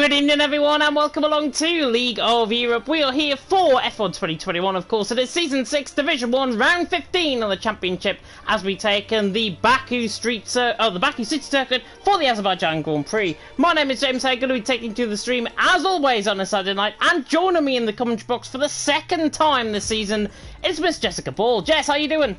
Good evening everyone and welcome along to League of Europe. We are here for F1 2021, of course. It is Season 6, Division 1, Round 15 of the Championship as we take in the Baku City Circuit for the Azerbaijan Grand Prix. My name is James. I'm going to be taking you to the stream as always on a Saturday night, and joining me in the commentary box for the second time this season is Miss Jessica Ball. Jess, how you doing?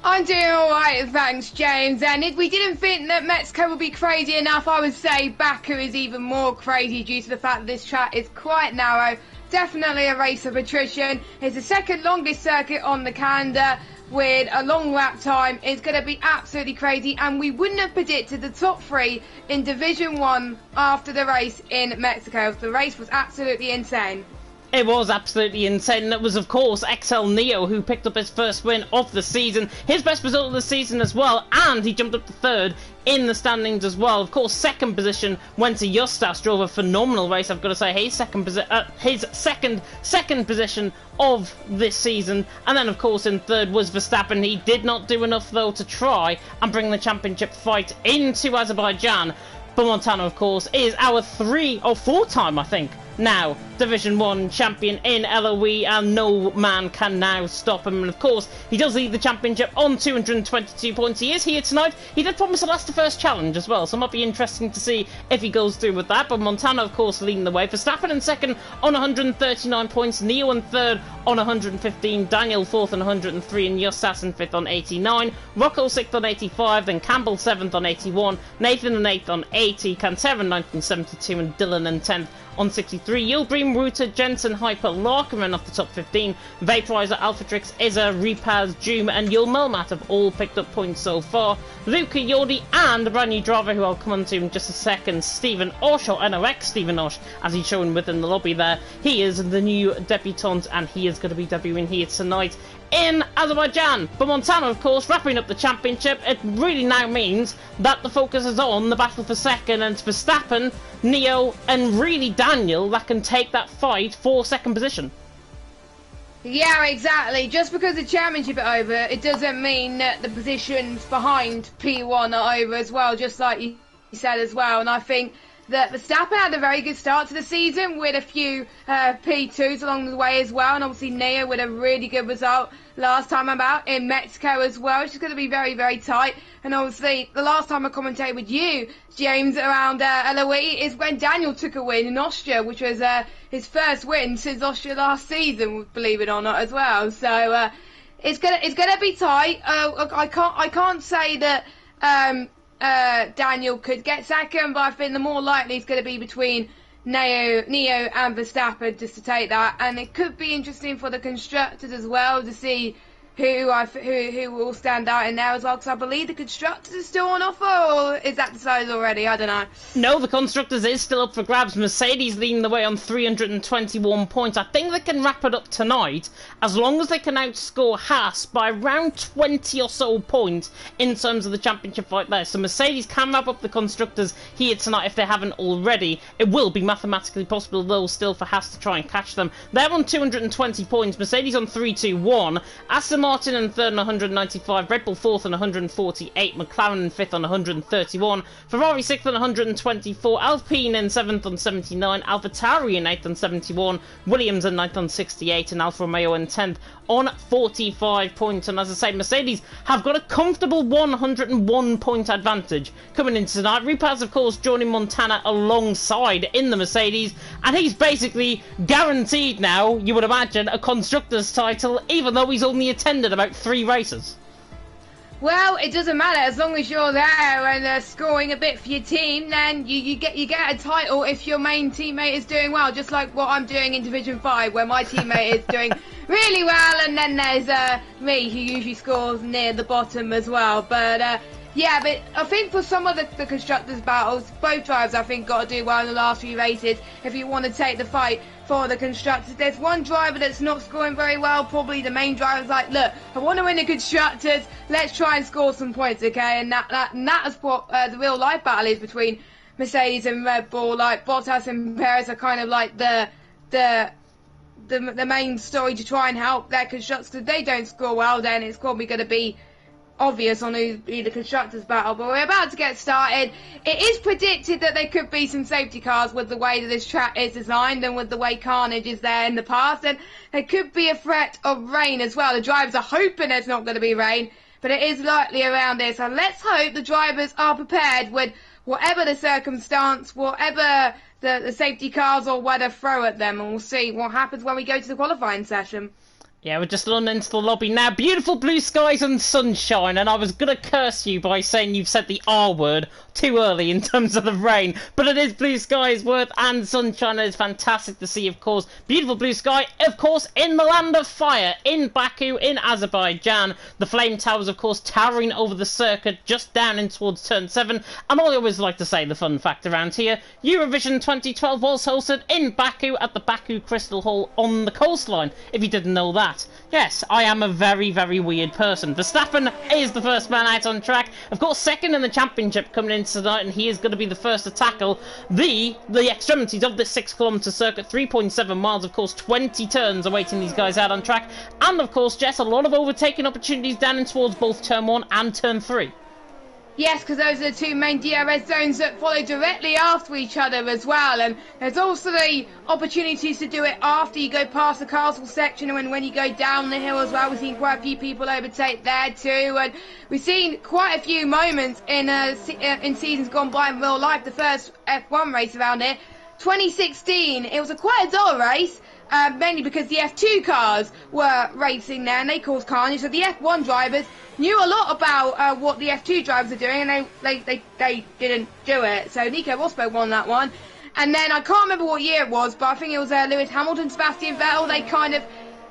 I'm doing alright, thanks James, and if we didn't think that Mexico would be crazy enough, I would say Baku is even more crazy due to the fact that this track is quite narrow. Definitely a race of attrition. It's the second longest circuit on the calendar with a long lap time. It's going to be absolutely crazy, and we wouldn't have predicted the top three in Division 1 after the race in Mexico. The race was absolutely insane. It was absolutely insane. It was, of course, XL Neo who picked up his first win of the season, his best result of the season as well, and he jumped up to third in the standings as well. Of course, second position went to Justas, drove a phenomenal race, I've got to say. His second position of this season. And then, of course, in third was Verstappen. He did not do enough, though, to try and bring the championship fight into Azerbaijan. But Montana, of course, is our four-time, I think, now Division 1 champion in LOE, and no man can now stop him. And of course, he does lead the championship on 222 points. He is here tonight. He did promise to last the first challenge as well, so it might be interesting to see if he goes through with that. But Montana, of course, leading the way. Verstappen in second on 139 points. Neo in third on 115. Daniel fourth on 103. And Justas in fifth on 89. Rocco sixth on 85. Then Campbell seventh on 81. Nathan in eighth on 80. Cantera ninth on 72. And Dylan in 10th on 63. Yildirim, Ruta, Jensen, Hyper, Larkerman off the top 15. Vaporizer, Alphatrix, Izza, Repaz, Joom and Yul Melmat have all picked up points so far. Luca, Yordi and the brand new driver who I'll come on to in just a second, Stephen Osh, or NOX Stephen Osh, as he's shown within the lobby there. He is the new debutant and he is going to be debuting here tonight in Azerbaijan. But Montana, of course, wrapping up the championship, it really now means that the focus is on the battle for second, and it's Verstappen, Neo and really Daniel that can take that fight for second position. Yeah, exactly. Just because the championship is over, it doesn't mean that the positions behind P1 are over as well, just like you said as well. And I think that Verstappen had a very good start to the season with a few P2s along the way as well, and obviously Neo with a really good result last time about in Mexico as well, which is going to be very, very tight. And obviously the last time I commentated with you, James, around LOE is when Daniel took a win in Austria, which was his first win since Austria last season, believe it or not, as well. So it's gonna be tight. I can't say that Daniel could get second, but I think the more likely is going to be between Neo and Verstappen just to take that, and it could be interesting for the constructors as well to see who will stand out in there as well, because I believe the constructors are still on offer, or is that decided already? I don't know. No, the constructors is still up for grabs. Mercedes leading the way on 321 points. I think they can wrap it up tonight as long as they can outscore Haas by around 20 or so points in terms of the championship fight there. So Mercedes can wrap up the constructors here tonight if they haven't already. It will be mathematically possible though still for Haas to try and catch them. They're on 220 points. Mercedes on 321. Aston Martin in third on 195, Red Bull fourth on 148, McLaren in fifth on 131, Ferrari sixth on 124, Alpine in seventh on 79, AlphaTauri in eighth on 71, Williams in ninth on 68, and Alfa Romeo in 10th on 45 points. And as I say, Mercedes have got a comfortable 101 point advantage coming into tonight. Repaz, of course, joining Montana alongside in the Mercedes, and he's basically guaranteed now, you would imagine, a constructor's title, even though he's only attended about 3 races. Well, it doesn't matter as long as you're there and scoring a bit for your team. Then you get a title if your main teammate is doing well, just like what I'm doing in Division 5, where my teammate is doing really well, and then there's me, who usually scores near the bottom as well. But yeah, but I think for some of the constructors' battles, both drivers I think got to do well in the last few races if you want to take the fight for the constructors. There's one driver that's not scoring very well, probably the main driver's like, look, I want to win the constructors, let's try and score some points, okay? And that is what the real life battle is between Mercedes and Red Bull. Like Bottas and Perez are kind of like the main story to try and help their constructors. If they don't score well, then it's probably going to be obvious on who be the constructors battle, but we're about to get started. It is predicted that there could be some safety cars with the way that this track is designed and with the way carnage is there in the past, and there could be a threat of rain as well. The drivers are hoping there's not going to be rain, but it is likely around here, so let's hope the drivers are prepared with whatever the circumstance, whatever the safety cars or weather throw at them, and we'll see what happens when we go to the qualifying session. Yeah, we're just on into the lobby now. Beautiful blue skies and sunshine, and I was going to curse you by saying you've said the R word too early in terms of the rain, but it is blue skies, worth and sunshine, and it's fantastic to see, of course. Beautiful blue sky, of course, in the land of fire, in Baku, in Azerbaijan. The flame towers, of course, towering over the circuit, just down in towards turn 7, and I always like to say the fun fact around here, Eurovision 2012 was hosted in Baku at the Baku Crystal Hall on the coastline, if you didn't know that. Yes, I am a very, very weird person. Verstappen is the first man out on track. Of course, second in the championship coming in tonight, and he is going to be the first to tackle the extremities of this 6-kilometre circuit. 3.7 miles, of course, 20 turns awaiting these guys out on track. And, of course, Jess, a lot of overtaking opportunities down in towards both turn 1 and turn 3. Yes, because those are the two main DRS zones that follow directly after each other as well, and there's also the opportunities to do it after you go past the castle section, and when you go down the hill as well. We've seen quite a few people overtake there too, and we've seen quite a few moments in seasons gone by in real life. The first F1 race around here, 2016, it was quite a dull race. Mainly because the F2 cars were racing there and they caused carnage, so the F1 drivers knew a lot about what the F2 drivers are doing, and they didn't do it. So Nico Rosberg won that one, and then I can't remember what year it was, but I think it was Lewis Hamilton, Sebastian Vettel. They kind of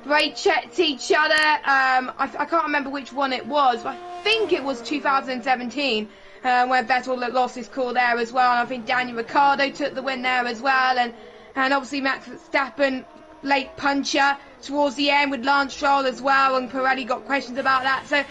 brake checked each other. I can't remember which one it was, but I think it was 2017 where Vettel lost his call there as well, and I think Daniel Ricciardo took the win there as well, and obviously Max Verstappen late puncher towards the end with Lance Stroll as well, and Pirelli got questions about that.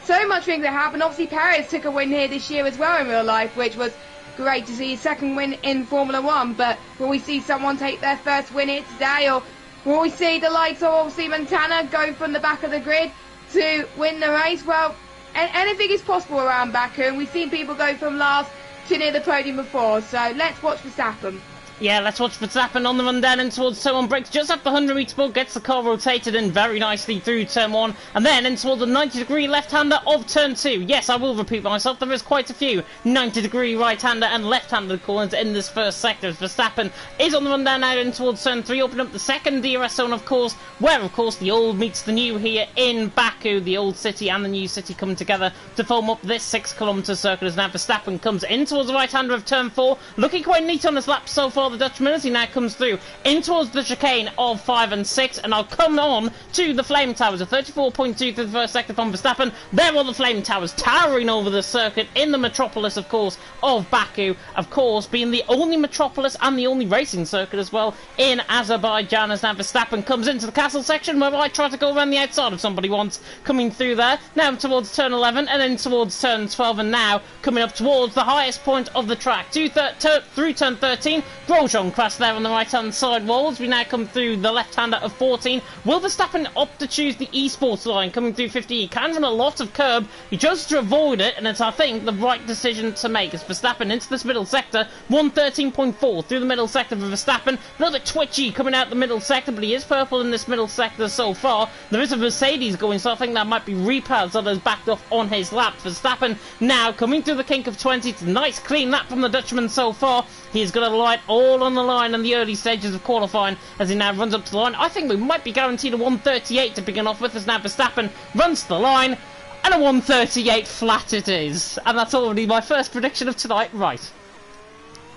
So much things that happened. Obviously Perez took a win here this year as well in real life, which was great to see, his second win in Formula 1. But when we see someone take their first win here today, or when we see the likes of obviously Montana go from the back of the grid to win the race, well, anything is possible around Baku, and we've seen people go from last to near the podium before. So let's watch Verstappen. Yeah, let's watch Verstappen on the run down in towards turn 1, brakes just after the 100-metre ball, gets the car rotated in very nicely through turn 1, and then in towards the 90-degree left-hander of turn 2. Yes, I will repeat myself, there is quite a few 90-degree right-hander and left-hander corners in this first sector, as Verstappen is on the run down now in towards turn 3, opening up the second DRS zone, of course, where, of course, the old meets the new here in Baku. The old city and the new city come together to form up this 6-kilometre circuit, as now Verstappen comes in towards the right-hander of turn 4, looking quite neat on his lap so far. The Dutchman, as he now comes through in towards the chicane of 5 and 6, and I'll come on to the flame towers. A 34.2 through the first sector from Verstappen. There are the flame towers towering over the circuit in the metropolis, of course, of Baku, of course, being the only metropolis and the only racing circuit as well in Azerbaijan, as now Verstappen comes into the castle section, where I try to go around the outside of somebody once, coming through there, now towards turn 11, and then towards turn 12, and now coming up towards the highest point of the track, through turn 13, Grosjean crashed there on the right-hand side walls. We now come through the left-hander of 14. Will Verstappen opt to choose the esports line coming through 15? He can run a lot of curb. He chose to avoid it, and it's, I think, the right decision to make. As Verstappen into this middle sector, 113.4 through the middle sector for Verstappen. A little bit twitchy coming out the middle sector, but he is purple in this middle sector so far. There is a Mercedes going, so I think that might be repads that has backed off on his lap. Verstappen now coming through the kink of 20. It's a nice clean lap from the Dutchman so far. He's got a light all on the line in the early stages of qualifying as he now runs up to the line. I think we might be guaranteed a 138 to begin off with, as now Verstappen runs to the line, and a 138 flat it is. And that's already my first prediction of tonight right.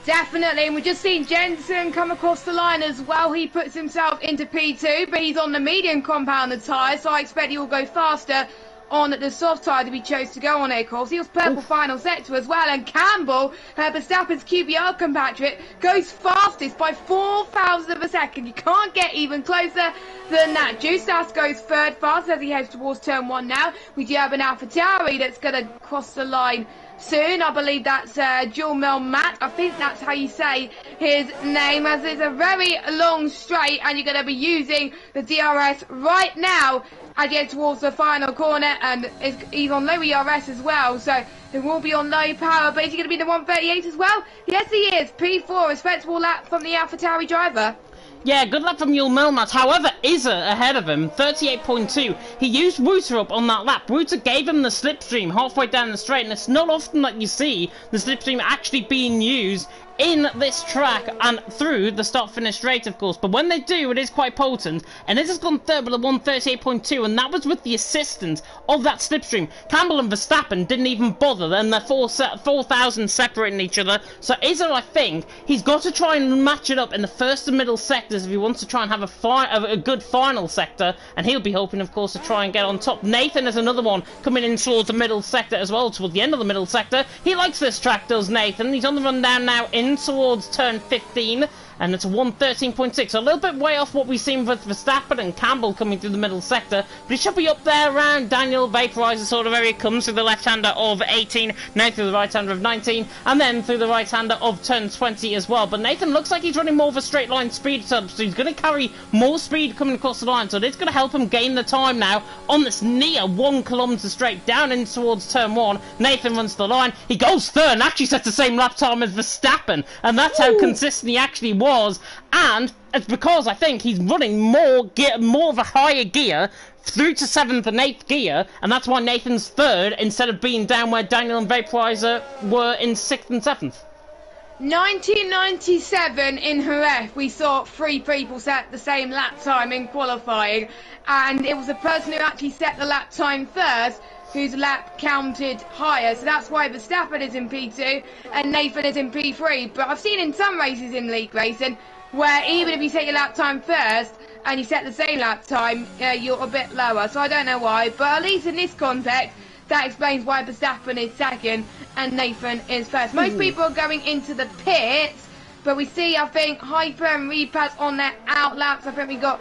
Definitely, and we've just seen Jensen come across the line as well. He puts himself into P2, but he's on the medium compounded tyre, so I expect he will go faster on the soft tyre that he chose to go on here, of course. He was purple final sector as well, and Campbell, Verstappen's QBR compatriot, goes fastest by 4,000 of a second. You can't get even closer than that. Justas goes third fast as he heads towards turn 1 now. We do have an AlphaTauri that's going to cross the line soon. I believe that's Jurmel Matt. I think that's how you say his name, as it's a very long straight, and you're going to be using the DRS right now. I get towards the final corner, and he's on low ERS as well, so he will be on low power. But is he going to be the 138 as well? Yes, he is. P4, respectable lap from the AlphaTauri driver. Yeah, good luck from Yul Milmat. However, Izza ahead of him, 38.2. He used Wouter up on that lap. Wouter gave him the slipstream halfway down the straight, and it's not often that you see the slipstream actually being used in this track and through the start-finish straight, of course. But when they do, it is quite potent. And this has gone third with a 138.2, and that was with the assistance of that slipstream. Campbell and Verstappen didn't even bother, and they're 4,000 separating each other. So Izzo, I think, he's got to try and match it up in the first and middle sectors if he wants to try and have a good final sector, and he'll be hoping, of course, to try and get on top. Nathan is another one coming in towards the middle sector as well, towards the end of the middle sector. He likes this track, does Nathan. He's on the run down now in towards turn 15, and it's a 113.6, so a little bit way off what we've seen with Verstappen and Campbell coming through the middle sector, but he should be up there around Daniel Vaporizer sort of area. Comes through the left-hander of 18, now through the right-hander of 19, and then through the right-hander of turn 20 as well. But Nathan looks like he's running more of a straight line speed sub, so he's going to carry more speed coming across the line, so it's going to help him gain the time now on this near 1 kilometre straight down in towards turn 1. Nathan runs the line, he goes third and actually sets the same lap time as Verstappen, and that's how consistent he actually was. And it's because I think he's running more of a higher gear through to 7th and 8th gear, and that's why Nathan's third instead of being down where Daniel and Vaporizer were in 6th and 7th. 1997 in Jerez, we saw 3 people set the same lap time in qualifying, and it was the person who actually set the lap time first whose lap counted higher, so that's why Verstappen is in P2 and Nathan is in P3. But I've seen in some races in league racing where even if you set your lap time first and you set the same lap time, you're a bit lower, so I don't know why, but at least in this context that explains why Verstappen is second and Nathan is first. Most people are going into the pits, but we see, I think, Hyper and Repass on their out laps. I think we got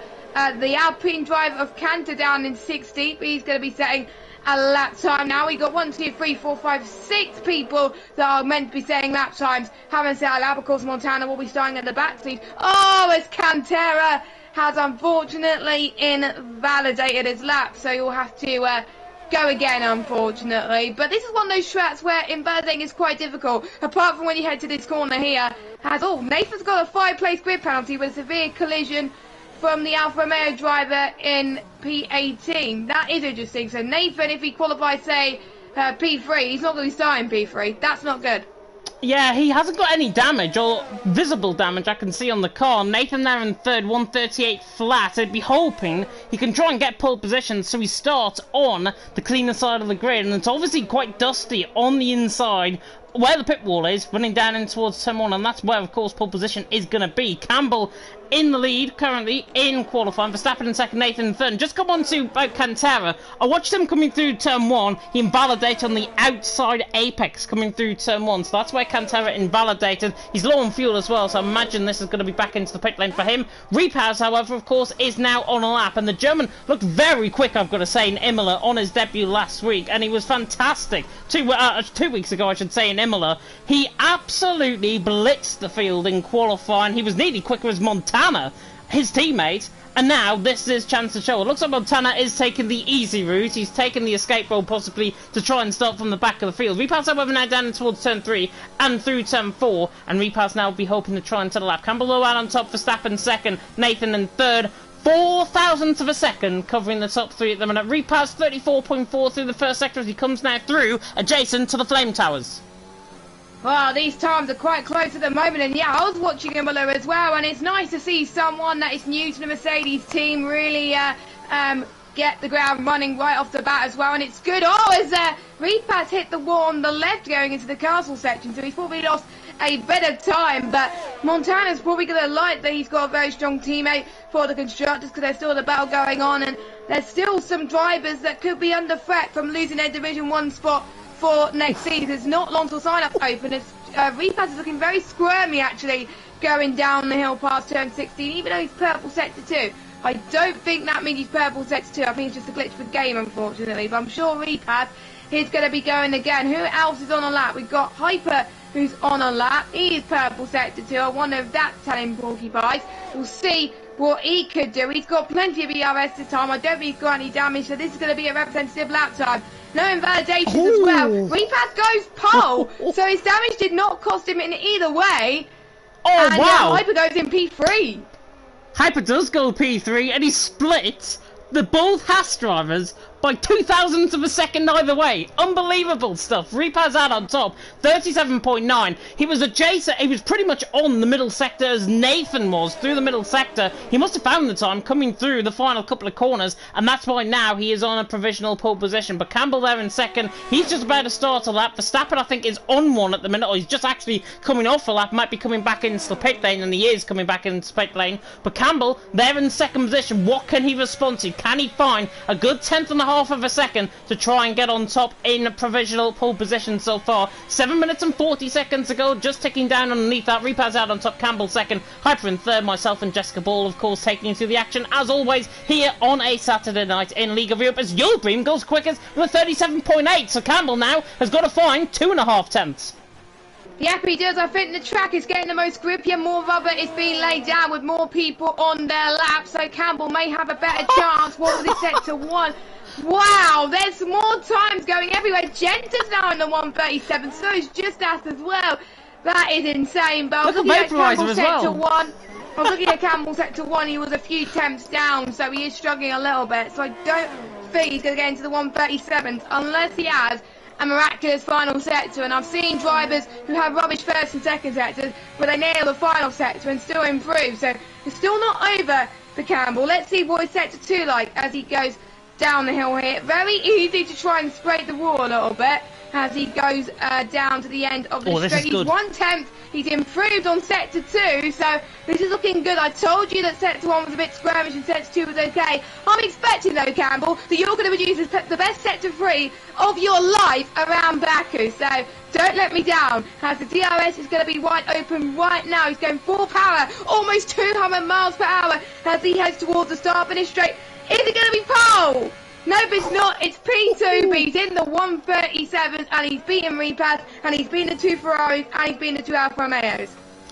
the Alpine driver of Cantor down in 60th, but he's going to be setting a lap time now. We got 1, 2, 3, 4, 5, 6 people that are meant to be setting lap times haven't set a lap. Of course, Montana will be starting at the back seat. Oh, as Cantera has unfortunately invalidated his lap, so you'll have to go again, unfortunately. But this is one of those tracks where invalidating is quite difficult, apart from when you head to this corner here. Nathan's got a 5-place grid penalty with a severe collision from the Alfa Romeo driver in P18. That is interesting. So Nathan, if he qualifies, say, P3, he's not going to be starting P3. That's not good. Yeah, he hasn't got any damage, or visible damage I can see on the car. Nathan there in third, 138 flat. I'd be hoping he can try and get pole position so he starts on the cleaner side of the grid. And it's obviously quite dusty on the inside where the pit wall is, running down in towards turn 1, and that's where, of course, pole position is going to be. Campbell in the lead currently in qualifying. Verstappen in second, Nathan in third. And just come on to Cantera. I watched him coming through turn 1. He invalidated on the outside apex coming through turn 1. So that's where Cantera invalidated. He's low on fuel as well, so I imagine this is going to be back into the pit lane for him. Repaz, however, of course, is now on a lap. And the German looked very quick, I've got to say, in Imola on his debut last week. And he was fantastic. 2 weeks ago, I should say, in Imola. He absolutely blitzed the field in qualifying. He was nearly quicker as Montana, his teammate, and now this is his chance to show. It looks like Montana is taking the easy route. He's taken the escape roll possibly to try and start from the back of the field. Repass, however, now down towards turn 3 and through turn 4, and Repass now will be hoping to try and settle lap. Campbell low out on top, Verstappen second, Nathan in third. 4,000th of a second covering the top 3 at the minute. Repass 34.4 through the first sector as he comes now through adjacent to the flame towers. Well, these times are quite close at the moment, and yeah, I was watching Imola as well, and it's nice to see someone that is new to the Mercedes team really get the ground running right off the bat as well, and it's good. Oh, as Repass hit the wall on the left going into the castle section, so he's probably lost a bit of time, but Montana's probably going to like that he's got a very strong teammate for the constructors because there's still the battle going on, and there's still some drivers that could be under threat from losing their Division 1 spot for next season. It's not long till sign-up open. Repass is looking very squirmy, actually, going down the hill past turn 16, even though he's purple sector 2. I don't think that means he's purple sector 2. I think it's just a glitch of the game, unfortunately. But I'm sure Repass He's going to be going again. Who else is on a lap? We've got Hyper, who's on a lap. He is purple sector 2. I wonder if that's telling Porcupines. We'll see what he could do. He's got plenty of ERS this time. I don't think he's got any damage, so this is going to be a representative lap time. No invalidations as well. Repass goes pole, so his damage did not cost him in either way. Oh, and, wow. Hyper goes in P3. Hyper does go P3, and he splits both Haas drivers by 0.02 of a second either way. Unbelievable stuff. Repaz out on top, 37.9. He was adjacent, he was pretty much on the middle sector as Nathan was through the middle sector. He must have found the time coming through the final couple of corners, and that's why now he is on a provisional pole position. But Campbell there in second, he's just about to start a lap. Verstappen, I think, is on one at the minute, or he's just actually coming off a lap, might be coming back into the pit lane, and he is coming back into the pit lane. But Campbell, there in second position, what can he respond to? Can he find a good 1/10.5 of a second to try and get on top in provisional pole position so far? 7 minutes and 40 seconds to go, just ticking down underneath that. Repaz out on top, Campbell second, Hyper in third, myself and Jessica Ball, of course, taking you through the action, as always, here on a Saturday night in League of Europe, as Yulbream goes quickest with a 37.8, so Campbell now has got to find 2.5 tenths. Yep, he does. I think the track is getting the most grippy and more rubber is being laid down with more people on their lap, so Campbell may have a better chance. What was it set to 1? Wow, there's more times going everywhere. Genta's now in the 137, so is Just As well. That is insane, but I was looking at Campbell set to 1. I was looking at Campbell set to 1, he was a few tenths down, so he is struggling a little bit, so I don't think he's going to get into the 137s unless he has a miraculous final sector. And I've seen drivers who have rubbish first and second sectors, but they nail the final sector and still improve. So it's still not over for Campbell. Let's see what his sector 2 like as he goes down the hill here. Very easy to try and scrape the wall a little bit as he goes down to the end of the straight. He's 1/10. He's improved on sector 2, so this is looking good. I told you that sector 1 was a bit skirmish and sector 2 was okay. I'm expecting, though, Campbell, that you're going to produce the best sector 3 of your life around Baku, so don't let me down. As the DRS is going to be wide open right now. He's going full power, almost 200 miles per hour as he heads towards the start-finish straight. Is it going to be pole? No, but it's not. It's P2, but he's in the 137, and he's beaten Repass, and he's beaten the 2 Ferraris, and he's beaten the 2 Alfa Romeos.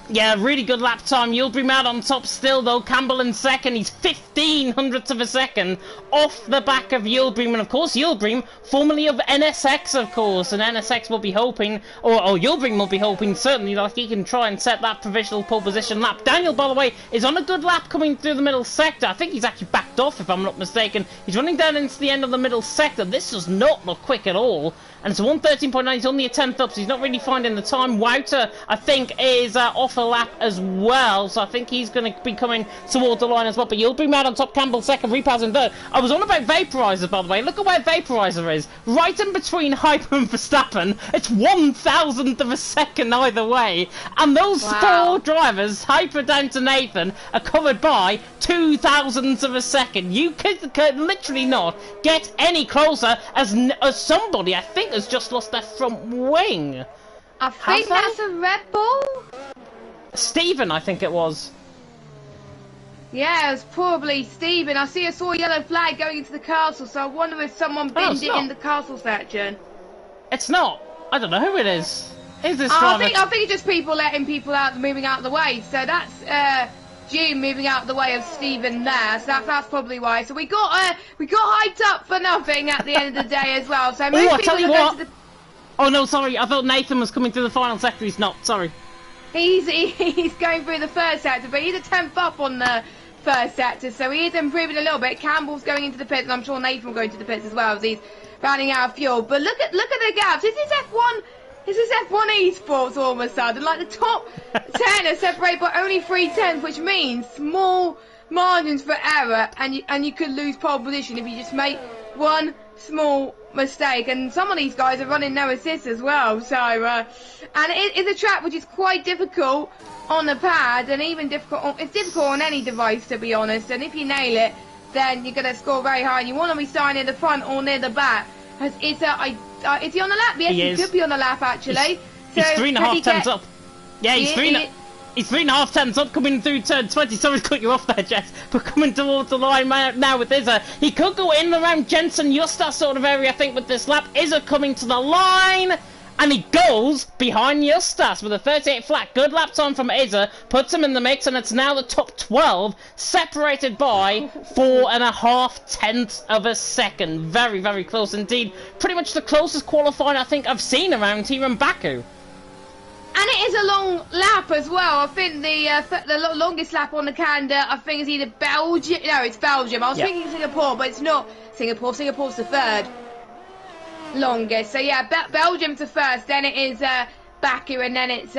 Yeah, really good lap time. Yulbream out on top still, though. Campbell in second. He's 1500ths of a second off the back of Yulbream. And, of course, Yulbream, formerly of NSX, of course. And NSX will be hoping, or Yulbream will be hoping, certainly, that he can try and set that provisional pole position lap. Daniel, by the way, is on a good lap coming through the middle sector. I think he's actually backed off, if I'm not mistaken. He's running down into the end of the middle sector. This does not look quick at all. And it's a 113.9. He's only a 10th up, so he's not really finding the time. Wouter, I think, is off a lap as well, so I think he's going to be coming towards the line as well. But Yulbream out on top, Campbell second, Repaz in third. I was on about Vaporizer, by the way. Look at where Vaporizer is. Right in between Hyper and Verstappen. It's 1,000th of a second either way. And those four drivers, Hyper down to Nathan, are covered by 2,000ths of a second. You could literally not get any closer as somebody, I think, has just lost their front wing. I think that's a Red Bull. Stephen, I think it was. Yeah, it was probably Stephen. I saw a yellow flag going into the castle, so I wonder if someone binned it in the castle section. It's not. I don't know who it is. Is this driver? I think it's just people letting people out, moving out of the way. So that's June moving out of the way of Stephen there. So that's probably why. So we got hyped up for nothing at the end of the day as well. So most people are going to the... Oh no, sorry. I thought Nathan was coming through the final sector. He's not. Sorry. He's going through the first sector, but he's a 10th up on the first sector, so he is improving a little bit. Campbell's going into the pits, and I'm sure Nathan will go into the pits as well as he's running out of fuel. But look at the gaps. This is F1. This is F1 esports all of a sudden. Like the top 10 are separated by only 3/10, which means small margins for error, and you could lose pole position if you just make one small mistake. And some of these guys are running no assist as well. So and it is a track which is quite difficult on the pad, and even difficult. It's difficult on any device, to be honest. And if you nail it, then you're going to score very high. And you want to be starting near the front or near the back. Is he on the lap? Yes, he could be on the lap actually. He's 3.5 tenths up. Yeah, he's He's 3.5 tenths up, coming through turn 20. Sorry to cut you off there, Jess, but coming towards the line now with Izza. He could go in around Jensen, Justas sort of area, I think, with this lap. Izza coming to the line, and he goes behind Justas with a 38 flat. Good lap time from Izza, puts him in the mix, and it's now the top 12, separated by 4.5 tenths of a second. Very, very close indeed. Pretty much the closest qualifying I think I've seen around here in Baku. And it is a long lap as well. I think the longest lap on the calendar, I think, is either Belgium. No, it's Belgium. I was thinking Singapore, but it's not Singapore. Singapore's the third longest. So yeah, Belgium's the first. Then it is Baku, and then it's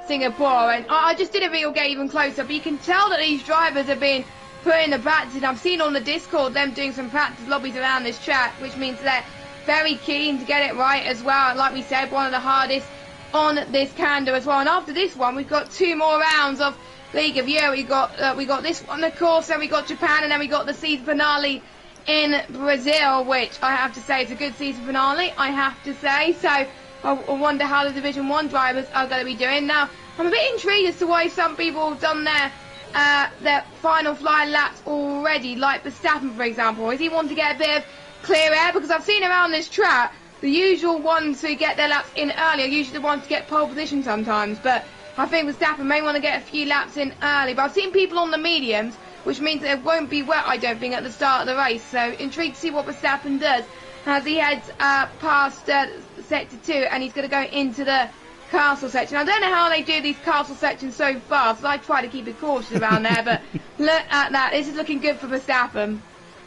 Singapore. And I just didn't think it'll get even closer. But you can tell that these drivers have been putting the practice in. I've seen on the Discord them doing some practice lobbies around this track, which means they're very keen to get it right as well. And like we said, one of the hardest on this calendar as well. And after this one, we've got 2 more rounds of League of Year. We got this one, of course, then we got Japan, and then we got the season finale in Brazil, which I have to say is a good season finale, I have to say. So I wonder how the Division 1 drivers are going to be doing. Now, I'm a bit intrigued as to why some people have done their final flying laps already, like Verstappen, for example. Is he wanting to get a bit of clear air? Because I've seen around this track, the usual ones who get their laps in early are usually the ones to get pole position sometimes. But I think Verstappen may want to get a few laps in early. But I've seen people on the mediums, which means that it won't be wet, I don't think, at the start of the race. So intrigued to see what Verstappen does as he heads past Sector 2, and he's going to go into the castle section. I don't know how they do these castle sections so fast. I try to keep it cautious around there, but look at that. This is looking good for Verstappen.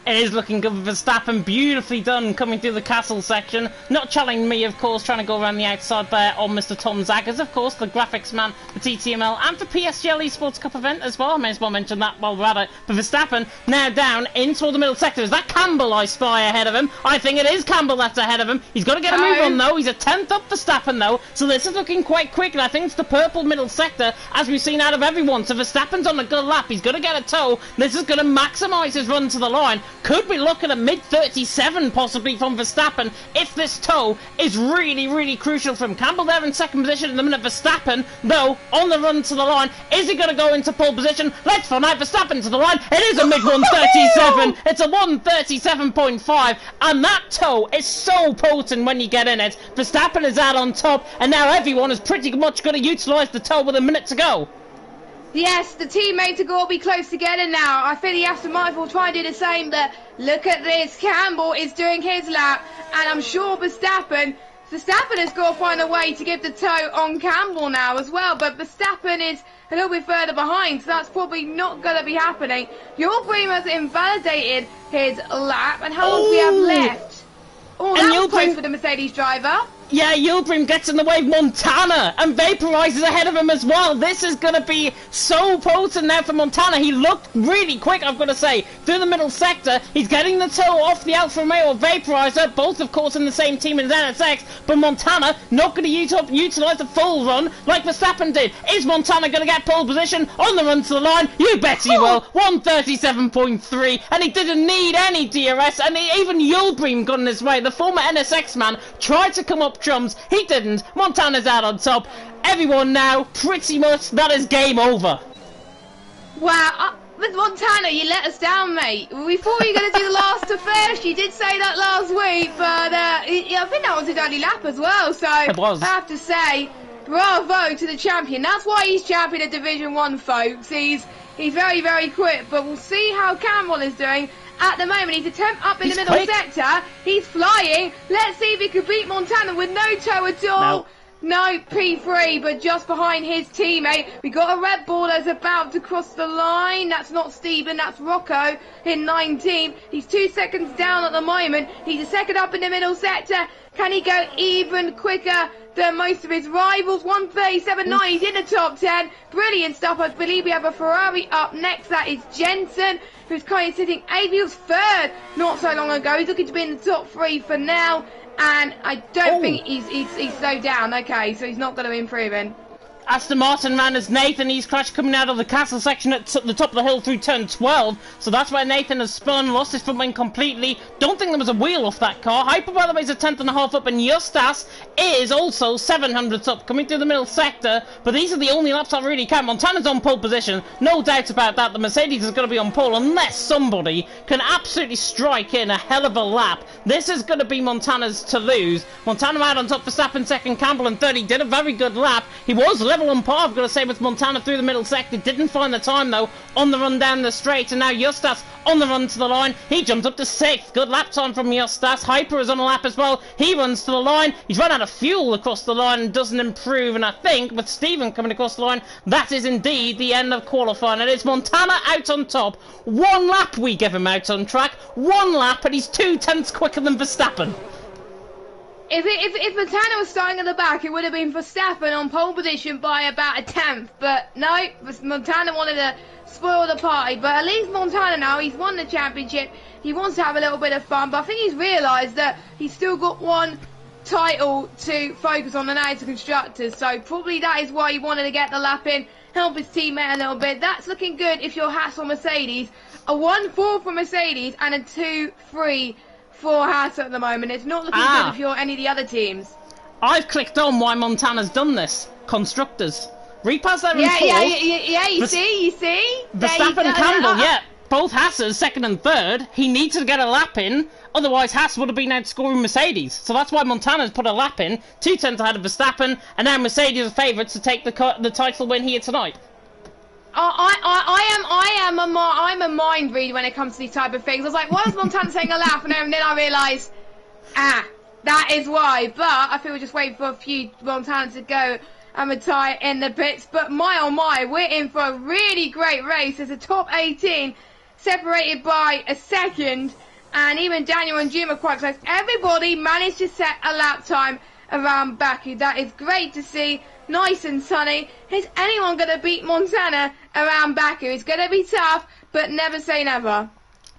It is looking good for Verstappen, beautifully done coming through the castle section. Not challenging me, of course, trying to go around the outside there on Mr. Tom Zaggers, of course, the graphics man for TTML and for PSGL Esports Cup event as well. I may as well mention that while we're at it. But Verstappen now down into the middle sector. Is that Campbell I spy ahead of him? I think it is Campbell that's ahead of him. He's got to get a move on though. He's a 10th up Verstappen though. So this is looking quite quick, and I think it's the purple middle sector as we've seen out of everyone. So Verstappen's on a good lap. He's going to get a tow. This is going to maximise his run to the line. Could be looking at mid-37 possibly from Verstappen if this tow is really, really crucial for him. Campbell there in second position at the minute. Verstappen, though, on the run to the line. Is he going to go into pole position? Let's find out. Verstappen to the line. It is a mid-137. It's a 137.5. And that tow is so potent when you get in it. Verstappen is out on top, and now everyone is pretty much going to utilise the tow with a minute to go. Yes, the teammates are going to be close together now. I think the Aston Martin will try and do the same, but look at this. Campbell is doing his lap, and I'm sure Verstappen has got to find a way to give the tow on Campbell now as well, but Verstappen is a little bit further behind, so that's probably not going to be happening. Yulbrim has invalidated his lap, and how long do we have left? Oh, that was close for the Mercedes driver. Yeah, Yulbrim gets in the way of Montana and vaporizes ahead of him as well. This is going to be so potent now for Montana. He looked really quick, I've got to say, through the middle sector. He's getting the tow off the Alfa Romeo vaporizer, both of course in the same team as NSX, but Montana not going to utilise the full run like Verstappen did. Is Montana going to get pole position on the run to the line? You bet he will. 137.3, and he didn't need any DRS, and even Yulbrim got in his way. The former NSX man tried to come up drums. He didn't. Montana's out on top. Everyone now, pretty much, that is game over. Wow. With Montana, you let us down, mate. We thought you were going to do the last to first. You did say that last week, but I think that was his only lap as well. So it was. I have to say, bravo to the champion. That's why he's champion of Division 1, folks. He's very, very quick, but we'll see how Campbell is doing. At the moment, he's a 10th up in the middle sector. He's flying. Let's see if he can beat Montana with no tow at all. No P3, but just behind his teammate. We got a Red Bull that's about to cross the line. That's not Steven, that's Rocco in 19th. He's 2 seconds down at the moment. He's a second up in the middle sector. Can he go even quicker than most of his rivals? 137.9, he's in the top 10. Brilliant stuff. I believe we have a Ferrari up next. That is Jensen, who's currently sitting 8th. He was 3rd not so long ago. He's looking to be in the top 3 for now. And I don't think he's slowed down. Okay, so he's not going to improve in. Aston Martin ran as Nathan. He's crashed coming out of the castle section at the top of the hill through turn 12. So that's where Nathan has spun, lost his front wing completely. Don't think there was a wheel off that car. Hyper, by the way, is a 10th.5 up, and Justas is also 700ths up, coming through the middle sector. But these are the only laps that really count. Montana's on pole position, no doubt about that. The Mercedes is going to be on pole unless somebody can absolutely strike in a hell of a lap. This is going to be Montana's to lose. Montana out on top, Verstappen second, Campbell in third. He did a very good lap. He was level on par, I've got to say, with Montana through the middle sector. Didn't find the time though on the run down the straight, and now Justas on the run to the line. He jumped up to 6th. Good lap time from Justas. Hyper is on a lap as well. He runs to the line. He's run out of fuel across the line and doesn't improve, and I think with Stephen coming across the line, that is indeed the end of qualifying. It is Montana out on top. 1 lap we give him out on track. 1 lap, and he's 2/10 quicker than Verstappen. If Montana was starting at the back, it would have been Verstappen on pole position by about a 10th. But no, Montana wanted to spoil the party. But at least Montana now, he's won the championship. He wants to have a little bit of fun. But I think he's realised that he's still got 1 title to focus on, and now it's the Constructors. So probably that is why he wanted to get the lap in, help his teammate a little bit. That's looking good if you're Haas or Mercedes. A 1-4 for Mercedes and a 2-3 for Haas at the moment. It's not looking good if you're any of the other teams. I've clicked on why Montana's done this. Constructors. Repass there in fourth. Yeah, you see? Verstappen and Campbell, both Haas's second and third. He needs to get a lap in, otherwise Haas would have been outscoring Mercedes. So that's why Montana's put a lap in, 2/10 ahead of Verstappen, and now Mercedes are favourites to take the title win here tonight. I'm a mind reader when it comes to these type of things. I was like, why is Montana saying a lap? And then I realised, that is why. But I think we're just waiting for a few Montana to go and retire in the pits. But my oh my, we're in for a really great race. There's a top 18 separated by a second, and even Daniel and Jim are quite close. Everybody managed to set a lap time around Baku. That is great to see. Nice and sunny. Is anyone going to beat Montana around Baku? It's going to be tough, but never say never.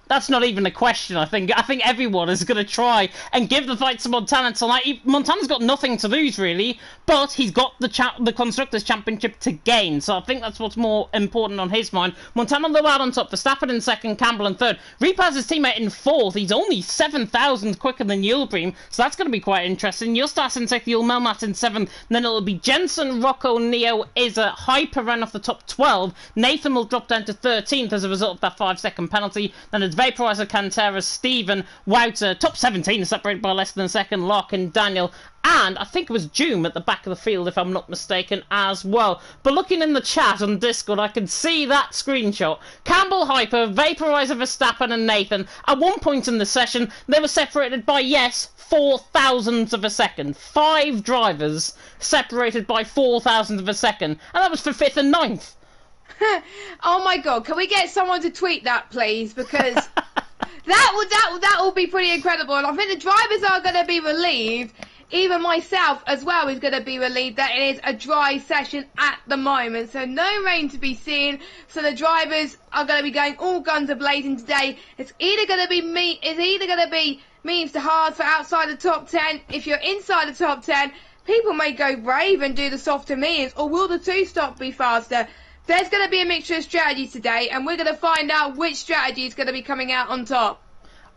That's not even a question, I think. I think everyone is going to try and give the fight to Montana tonight. Montana's got nothing to lose, really, but he's got the Constructors' Championship to gain, so I think that's what's more important on his mind. Montana low out on top, Verstappen in second, Campbell in third. Repaz his teammate in fourth. He's only 7,000 quicker than Yulbream, so that's going to be quite interesting. Justas in sixth, Yul Melmat in seventh, and then it'll be Jensen, Rocco, Neo, Izza, Hyper run off the top 12. Nathan will drop down to 13th as a result of that 5-second penalty. Then it's Vaporizer, Cantera, Stephen, Wouter, top 17 separated by less than a second, Locke and Daniel, and I think it was Joom at the back of the field, if I'm not mistaken, as well. But looking in the chat on Discord, I can see that screenshot. Campbell, Hyper, Vaporizer, Verstappen and Nathan, at one point in the session, they were separated by, yes, 4,000ths of a second. 5 drivers separated by 4,000ths of a second, and that was for 5th and 9th. Oh my god, can we get someone to tweet that, please? Because that will be pretty incredible, and I think the drivers are going to be relieved. Even myself as well is going to be relieved that it is a dry session at the moment, so no rain to be seen. So the drivers are going to be going all guns a blazing today. It's either going to be mediums to hard for outside the top 10. If you're inside the top 10, people may go brave and do the softer mediums, or will the 2-stop be faster? There's going to be a mixture of strategies today, and we're going to find out which strategy is going to be coming out on top.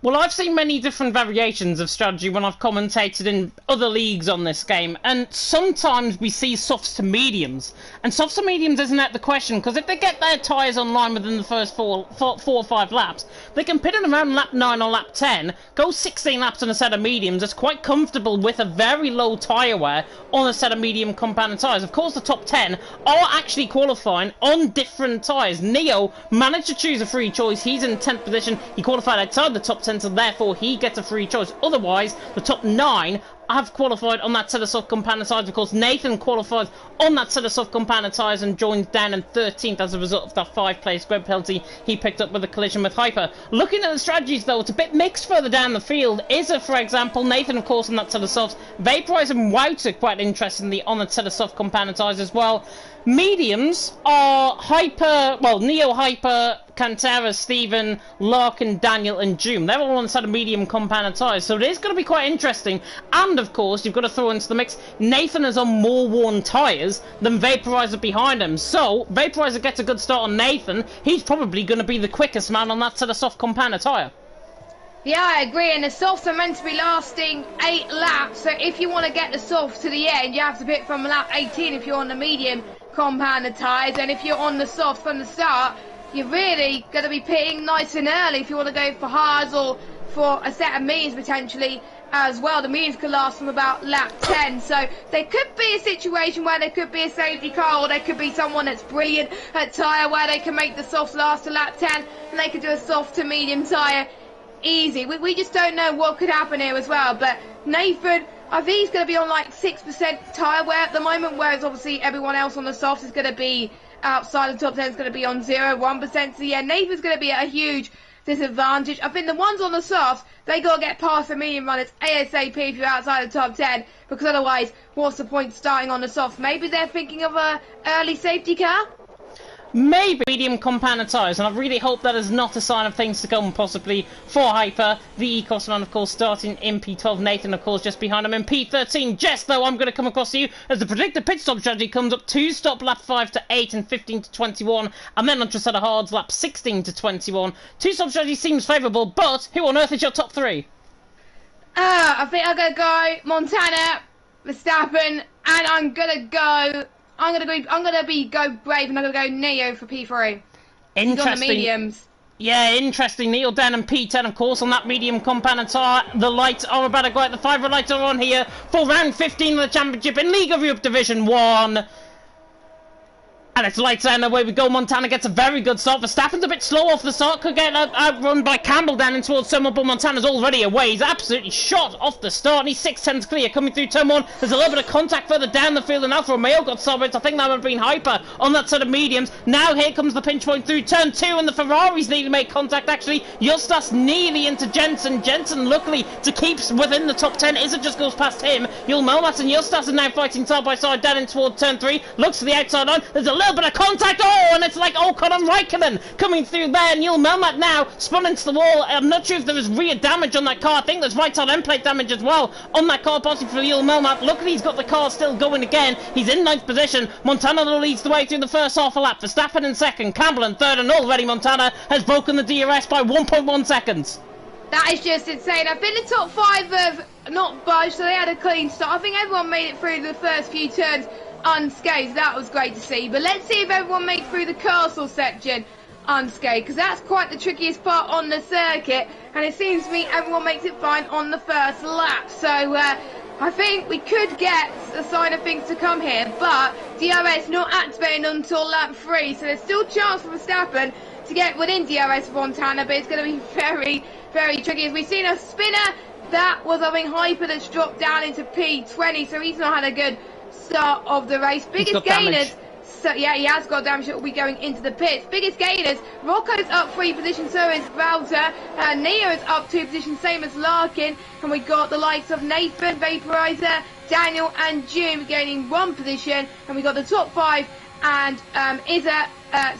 Well, I've seen many different variations of strategy when I've commentated in other leagues on this game, and sometimes we see softs to mediums, and softs to mediums isn't out the question, because if they get their tyres online within the first four or 5 laps, they can pit in around lap 9 or lap 10, go 16 laps on a set of mediums. That's quite comfortable with a very low tyre wear on a set of medium compounded tyres. Of course, the top 10 are actually qualifying on different tyres. Neo managed to choose a free choice. He's in 10th position. He qualified outside the top 10, so therefore he gets a free choice. Otherwise, the top 9 have qualified on that set of soft compounded tyres. Of course, Nathan qualifies on that set of soft compounded tyres and joins down in 13th as a result of that 5-place grid penalty he picked up with a collision with Hyper. Looking at the strategies, though, it's a bit mixed further down the field. Izza, for example, Nathan, of course, on that set of softs. Vaporizer and Wouter, quite interestingly, on that set of soft compounded tyres as well. Mediums are Hyper, well, Neo, Hyper, Cantera, Stephen, Larkin, Daniel and Doom. They're all on the side of medium compound tyres, so it is going to be quite interesting. And of course, you've got to throw into the mix, Nathan is on more worn tyres than Vaporizer behind him. So, Vaporizer gets a good start on Nathan. He's probably going to be the quickest man on that set of soft compound tyre. Yeah, I agree, and the softs are meant to be lasting 8 laps, so if you want to get the softs to the end, you have to pick from lap 18 if you're on the medium compound tyres, and if you're on the softs from the start, you're really going to be pitting nice and early if you want to go for hards or for a set of mediums potentially as well. The mediums could last from about lap 10, so there could be a situation where there could be a safety car, or there could be someone that's brilliant at tyre where they can make the softs last to lap 10, and they could do a soft to medium tyre easy. We just don't know what could happen here as well, but Nathan, I think he's going to be on like 6% tyre wear at the moment, whereas obviously everyone else on the softs is going to be outside the top 10, is going to be on 1%, so yeah, Nathan's going to be at a huge disadvantage. I think the ones on the softs, they got to get past the medium runners ASAP if you're outside the top 10, because otherwise, what's the point starting on the softs? Maybe they're thinking of a early safety car? Maybe medium compound tyres, and I really hope that is not a sign of things to come, possibly for Hyper. The Ecos man, of course, starting in P12. Nathan, of course, just behind him in P13. Jess, though, I'm going to come across to you as the predicted pit stop strategy comes up 2-stop lap 5 to 8 and 15 to 21, and then onto a set of hards lap 16 to 21. 2-stop strategy seems favourable, but who on earth is your top 3? I think I'm going to go Montana, Verstappen, and I'm going to go brave, and I'm gonna go Neo for P3. Interesting. On the mediums. Yeah, interesting. Neil down in P10, of course, on that medium compound tyre. The lights are about to go out. The 5 lights are on here for round 15 of the championship in League of Europe Division 1. And it's lights out, and away we go. Montana gets a very good start. Verstappen's a bit slow off the start. Could get outrun by Campbell down in towards turn 1, but Montana's already away. He's absolutely shot off the start, and he's 6/10 clear. Coming through turn 1, there's a little bit of contact further down the field, and Alfa Romeo got sideways. I think that would have been Hyper on that set of mediums. Now here comes the pinch point through turn 2, and the Ferraris need to make contact, actually. Justas nearly into Jensen. Jensen, luckily, to keep within the top 10, Izzet just goes past him. Yul Melmat and Justas are now fighting side by side down in towards turn 3. Looks to the outside line. There's a little bit of contact. Oh, and it's like Ocon and Raikkonen coming through there. And Yul Melmat now spun into the wall. I'm not sure if there is rear damage on that car. I think there's right side end plate damage as well on that car, possibly for Yul Melmat. Luckily, he's got the car still going again. He's in 9th position. Montana leads the way through the first half a lap. Verstappen in 2nd, Campbell in 3rd, and already Montana has broken the DRS by 1.1 seconds. That is just insane. I think the top 5 have not budged, so they had a clean start. I think everyone made it through the first few turns unscathed. That was great to see, but let's see if everyone made through the castle section unscathed, because that's quite the trickiest part on the circuit, and it seems to me everyone makes it fine on the first lap. So I think we could get a sign of things to come here, but DRS not activating until lap 3, so there's still a chance for Verstappen to get within DRS of Montana, but it's going to be very, very tricky. As we've seen a spinner, that was, I think, Hyper that's dropped down into P20, so he's not had a good start of the race. Biggest gainers, so yeah, he has got damage. That will be going into the pits. Biggest gainers, Rocco's up 3 positions, so is Valter. Neo is up 2 positions, same as Larkin, and we got the likes of Nathan, Vaporizer, Daniel, and June gaining 1 position, and we got the top 5 and Izzet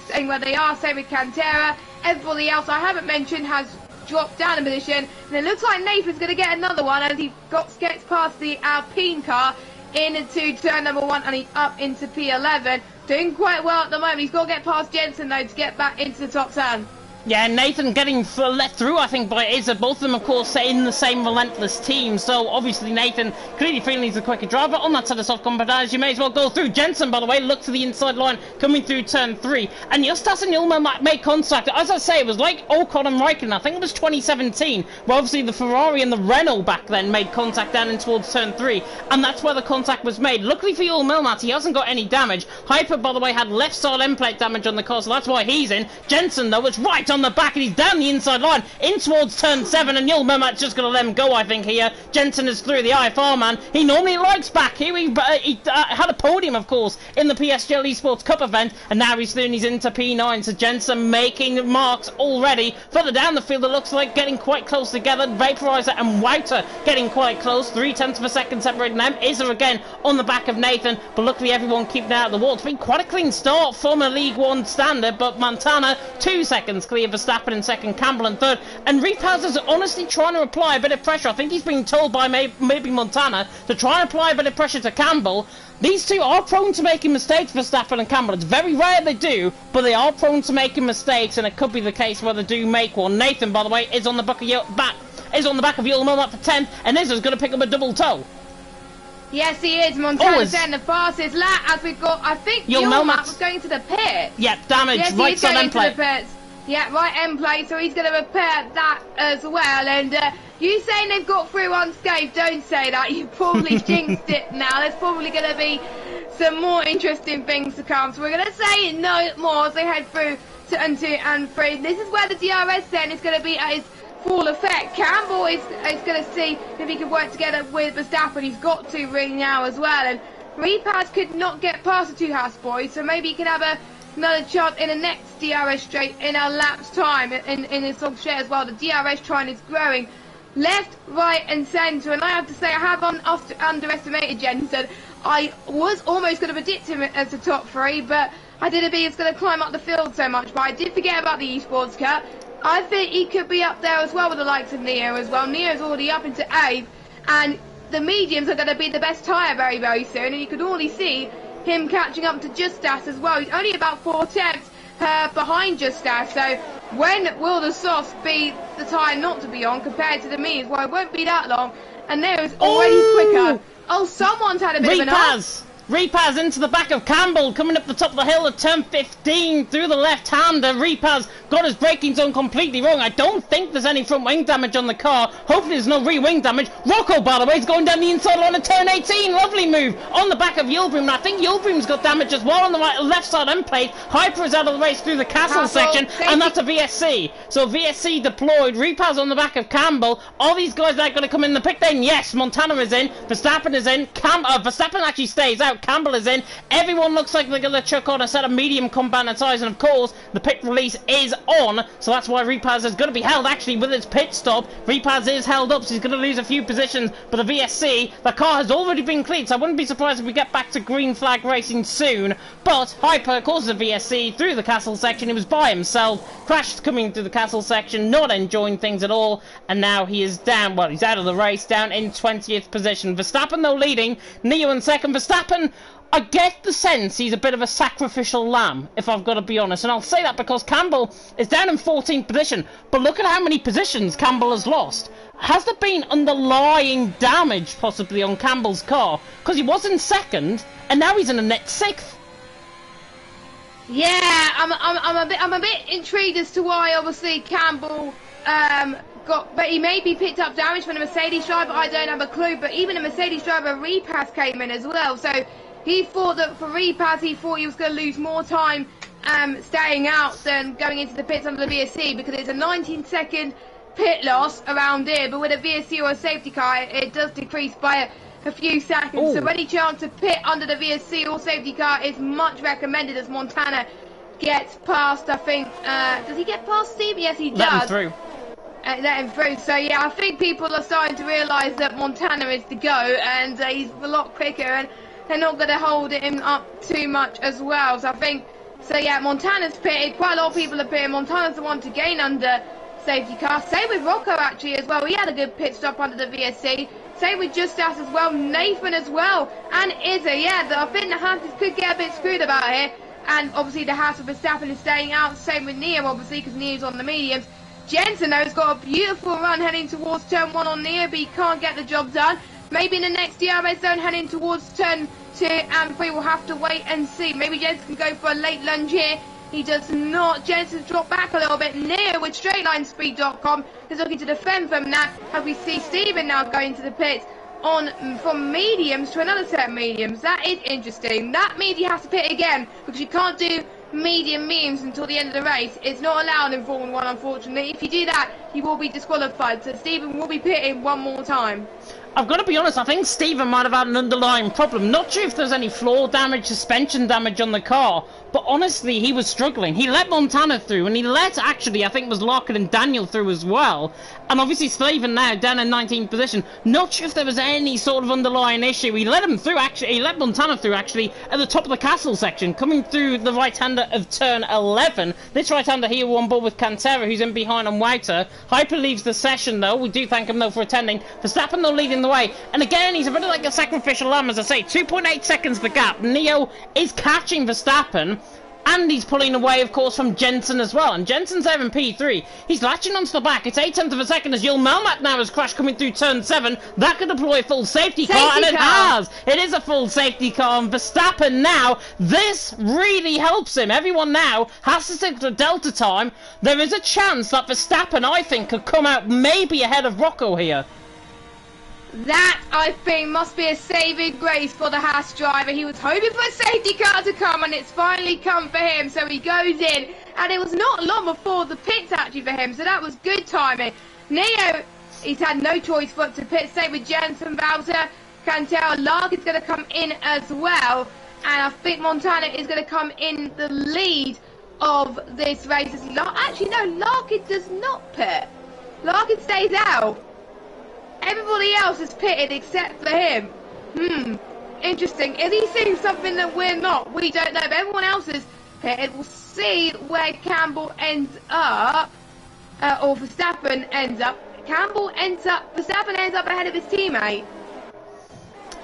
staying where they are, same with Cantera. Everybody else I haven't mentioned has dropped down a position, and it looks like Nathan's going to get another one as he gets past the Alpine car into turn number 1, and he's up into P11. Doing quite well at the moment. He's got to get past Jensen, though, to get back into the top 10. Yeah, Nathan getting let through, I think, by Izzet. Both of them, of course, in the same relentless team. So, obviously, Nathan clearly feeling he's a quicker driver. On that side of soft combat, you may as well go through. Jensen, by the way, look to the inside line, coming through turn 3. And Justas and Yulma made contact. As I say, it was like Ocon and Raikkonen. I think it was 2017, where obviously the Ferrari and the Renault back then made contact down in towards turn 3. And that's where the contact was made. Luckily for Yul Melmat, he hasn't got any damage. Hyper, by the way, had left side end plate damage on the car, so that's why he's in. Jensen, though, was right on on the back, and he's down the inside line, in towards turn 7, and Yilmaz's just going to let him go, I think, here. Jensen is through the IFR man. He normally likes back here. He had a podium, of course, in the PSGL Esports Cup event, and now he's through and he's into P9. So Jensen making marks already. Further down the field, it looks like getting quite close together. Vaporizer and Wouter getting quite close. 0.3 of a second separating them. Izzer again on the back of Nathan, but luckily everyone keeping out of the wall. It's been quite a clean start from a League One standard, but Montana 2 seconds clear. Verstappen in second, Campbell in third, and Repaz is honestly trying to apply a bit of pressure. I think he's being told by maybe Montana to try and apply a bit of pressure to Campbell. These two are prone to making mistakes, Verstappen and Campbell. It's very rare they do, but they are prone to making mistakes, and it could be the case where they do make one. Nathan, by the way, is on the back of Yilmaz for 10th, and Izzer's going to pick up a double toe. Yes, he is. Montana's in the fastest lap as we've got. I think Yilmaz was going to the pit. Yep, damage. Yes, right side end plate. Yeah, right end plate, so he's going to repair that as well. And you saying they've got through unscathed, don't say that. You've probably jinxed it now. There's probably going to be some more interesting things to come. So we're going to say no more as they head through to turn 2 and 3. This is where the DRS then is going to be at its full effect. Campbell is going to see if he can work together with Verstappen. He's got to really now as well. And Repaz could not get past the two house boys, so maybe he can have another chance in the next DRS straight in a lap's time in his song share as well. The DRS train is growing left, right and centre, and I have to say I have underestimated Jensen. I was almost going to predict him as the top 3, but I didn't think he was going to climb up the field so much. But I did forget about the Esports Cup. I think he could be up there as well with the likes of Neo as well. Neo's already up into 8th, and the mediums are going to be the best tyre very, very soon, and you can already see him catching up to Justas as well. He's only about 4 tenths behind Justas, so when will the softs be the tyre not to be on compared to the mediums? Well, it won't be that long, and Neo's already quicker. Oh, someone's had a bit of an up. Repaz into the back of Campbell, coming up the top of the hill at turn 15 through the left-hander. Repaz got his braking zone completely wrong. I don't think there's any front wing damage on the car. Hopefully there's no re-wing damage. Rocco, by the way, is going down the inside line at turn 18. Lovely move on the back of Yilbrim. And I think Yilbrim's got damage as well on the left side end plate. Hyper is out of the race through the castle section, and that's a VSC. So VSC deployed. Repaz on the back of Campbell. Are these guys that are going to come in the pit lane? Yes, Montana is in. Verstappen is in. Verstappen actually stays out. Campbell is in. Everyone looks like they're going to chuck on a set of medium compound size, and of course the pit release is on, so that's why Repaz is going to be held actually with its pit stop. Repaz is held up, so he's going to lose a few positions, but the VSC, the car has already been cleared, so I wouldn't be surprised if we get back to green flag racing soon. But Hyper causes a VSC through the castle section. He was by himself, crashed coming through the castle section, not enjoying things at all, and now he is down, well, he's out of the race, down in 20th position. Verstappen though leading, Neo in second. Verstappen, I get the sense he's a bit of a sacrificial lamb, if I've got to be honest, and I'll say that because Campbell is down in 14th position, but look at how many positions Campbell has lost. Has there been underlying damage possibly on Campbell's car? Because he was in second, and now he's in a net 6th. Yeah, I'm a bit intrigued as to why obviously Campbell but he may be picked up damage from the Mercedes driver. I don't have a clue, but even the Mercedes driver Repaz came in as well, so he thought that for Repaz, he thought he was going to lose more time staying out than going into the pits under the VSC, because it's a 19-second pit loss around here, but with a VSC or a safety car, it does decrease by a few seconds. Ooh. So any chance to pit under the VSC or safety car is much recommended as Montana gets past, I think, does he get past Steve? Yes, he does. Let him through. Let him through. So yeah, I think people are starting to realise that Montana is the go, and he's a lot quicker, and they're not going to hold him up too much as well. So I think, so yeah, Montana's pitted. Quite a lot of people are pitting. Montana's the one to gain under safety car. Same with Rocco actually as well. He had a good pit stop under the VSC. Same with Justas as well. Nathan as well. And Izzer. Yeah, I think the Hunters could get a bit screwed about here. And obviously the house of Verstappen is staying out. Same with Neo obviously, because Neo's on the mediums. Jensen though has got a beautiful run heading towards turn 1 on Neo, but he can't get the job done. Maybe in the next DRS zone heading towards turn 2 and 3, we'll have to wait and see. Maybe Jensen can go for a late lunge here. He does not. Jensen's dropped back a little bit. Neo with straightlinespeed.com is looking to defend from that. As we see Steven now going to the pits on from mediums to another set of mediums. That is interesting. That means he has to pit again, because you can't do medium memes until the end of the race. It's not allowed in Formula 1, unfortunately. If you do that, you will be disqualified. So Stephen will be pitting one more time. I've got to be honest, I think Stephen might have had an underlying problem. Not sure if there's any floor damage, suspension damage on the car, but honestly, he was struggling. He let Montana through, and he let, actually, I think it was Larkin and Daniel through as well. And obviously, Stephen now down in 19th position. Not sure if there was any sort of underlying issue. He let him through, actually. He let Montana through, actually, at the top of the castle section, coming through the right-hander of turn 11. This right-hander here on board with Cantera, who's in behind on Wouter. Hyper leaves the session, though. We do thank him, though, for attending. Verstappen, though, leading the way. And again, he's a bit like a sacrificial lamb, as I say. 2.8 seconds the gap. Neo is catching Verstappen. And he's pulling away, of course, from Jensen as well. And Jensen's there in P3. He's latching onto the back. It's 0.8 of a second as Yul Melmac now has crashed coming through turn 7. That could deploy a full safety car, and it has. It is a full safety car. And Verstappen now, this really helps him. Everyone now has to stick to Delta time. There is a chance that Verstappen, I think, could come out maybe ahead of Rocco here. That, I think, must be a saving grace for the Haas driver. He was hoping for a safety car to come, and it's finally come for him. So he goes in, and it was not long before the pits actually for him. So that was good timing. Neo, he's had no choice but to pit. Same with Jensen, Wouter, Cantera. Lark is going to come in as well, and I think Montana is going to come in the lead of this race. Actually, no, Larkin does not pit. Larkin stays out. Everybody else is pitted except for him. Interesting. Is he seeing something that we're not? We don't know, but everyone else is pitted. We'll see where Campbell ends up, or Verstappen ends up. Verstappen ends up ahead of his teammate.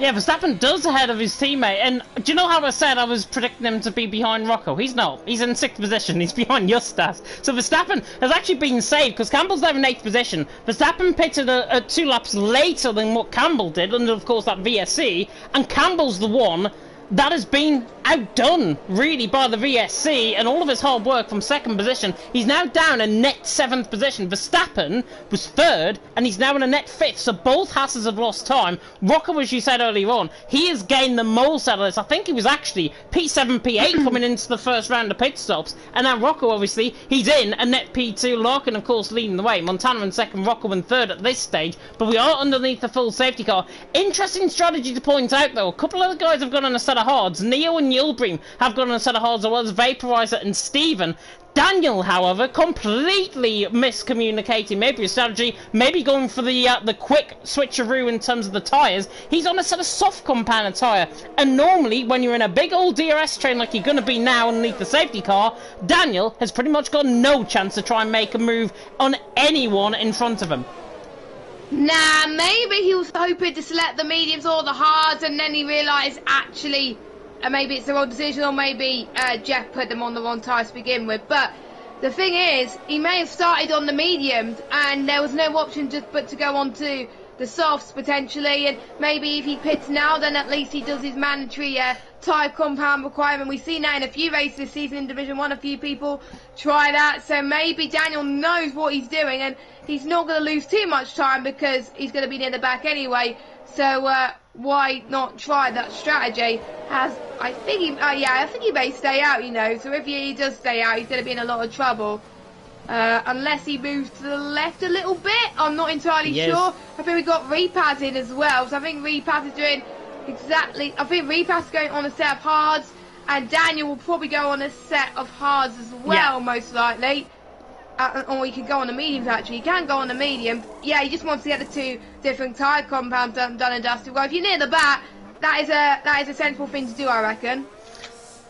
Yeah, Verstappen does ahead of his teammate, and do you know how I said I was predicting him to be behind Rocco? He's not. He's in 6th position. He's behind Justas. So Verstappen has actually been saved, because Campbell's there in 8th position. Verstappen pitted 2 laps later than what Campbell did, under, of course, that VSC, and Campbell's the one that has been outdone, really, by the VSC and all of his hard work from 2nd position. He's now down in net 7th position. Verstappen was 3rd, and he's now in a net 5th, so both Hasses have lost time. Rocco, as you said earlier on, he has gained the most out of this. I think he was actually P7, P8 coming into the first round of pit stops, and now Rocco, obviously, he's in a net P2. Larkin, of course, leading the way. Montana in 2nd, Rocco in 3rd at this stage, but we are underneath the full safety car. Interesting strategy to point out, though. A couple of the guys have gone on a set of hards. Neo and Yilbream have gone on a set of hards, as well as Vaporizer and Steven. Daniel, however, completely miscommunicating maybe a strategy, maybe going for the quick switcheroo in terms of the tyres. He's on a set of soft compound tyre, and normally when you're in a big old DRS train like you're going to be now underneath the safety car, Daniel has pretty much got no chance to try and make a move on anyone in front of him. Nah, maybe he was hoping to select the mediums or the hards, and then he realised actually maybe it's the wrong decision, or maybe Jeff put them on the wrong tyres to begin with. But the thing is, he may have started on the mediums, and there was no option but to go on to the softs potentially, and maybe if he pits now, then at least he does his mandatory tyre compound requirement. We've seen that in a few races this season in Division 1, a few people try that, so maybe Daniel knows what he's doing, and he's not going to lose too much time because he's going to be near the back anyway, so why not try that strategy? I think he may stay out, you know, so if he does stay out, he's going to be in a lot of trouble. Unless he moves to the left a little bit, I'm not entirely sure. I think we've got Repaz in as well, so I think Repaz is doing exactly, I think Repaz is going on a set of hards, and Daniel will probably go on a set of hards as well, most likely. Or he can go on the mediums, actually. He can go on the medium. Yeah, he just wants to get the 2 different tyre compounds done and dusted. Well, if you're near the back, that is a sensible thing to do, I reckon.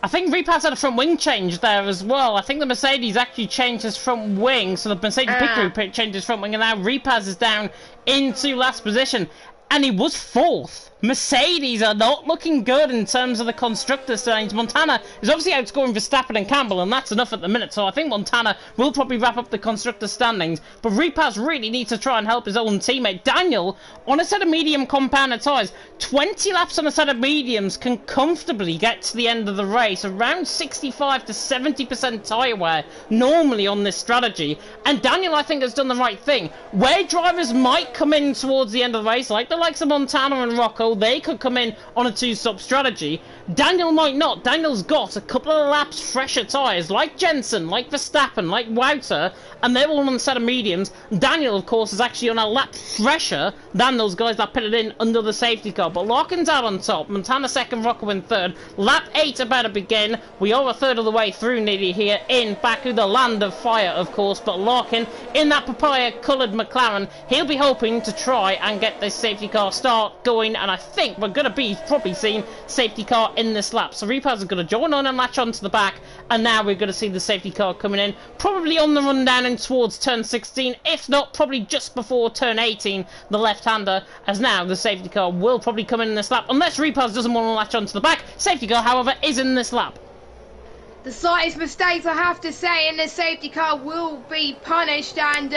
I think Repaz had a front wing change there as well. I think the Mercedes actually changed his front wing, so the Mercedes pit crew changed his front wing, and now Repaz is down into last position. And he was 4th. Mercedes are not looking good in terms of the constructor standings. Montana is obviously outscoring Verstappen and Campbell, and that's enough at the minute, so I think Montana will probably wrap up the constructor standings. But Repaz really needs to try and help his own teammate. Daniel, on a set of medium compounded tyres, 20 laps on a set of mediums can comfortably get to the end of the race, around 65 to 70% tyre wear normally on this strategy. And Daniel, I think, has done the right thing. Where drivers might come in towards the end of the race, like the likes of Montana and Rocco, they could come in on a two-stop strategy. Daniel might not. Daniel's got a couple of laps fresher tyres, like Jensen, like Verstappen, like Wouter, and they're all on a set of mediums. Daniel, of course, is actually on a lap fresher than those guys that pitted in under the safety car. But Larkin's out on top, Montana second, Rocco in third. Lap 8 about to begin. We are a third of the way through nearly here in Baku, the land of fire, of course. But Larkin, in that papaya-coloured McLaren, he'll be hoping to try and get this safety car start going, and I think we're going to be probably seeing safety car in this lap. So Repaz is going to join on and latch onto the back, and now we're going to see the safety car coming in, probably on the run down and towards turn 16, if not probably just before turn 18, the left-hander, as now the safety car will probably come in this lap, unless Repaz doesn't want to latch onto the back. Safety car, however, is in this lap. The slightest mistakes, I have to say, in this safety car will be punished, and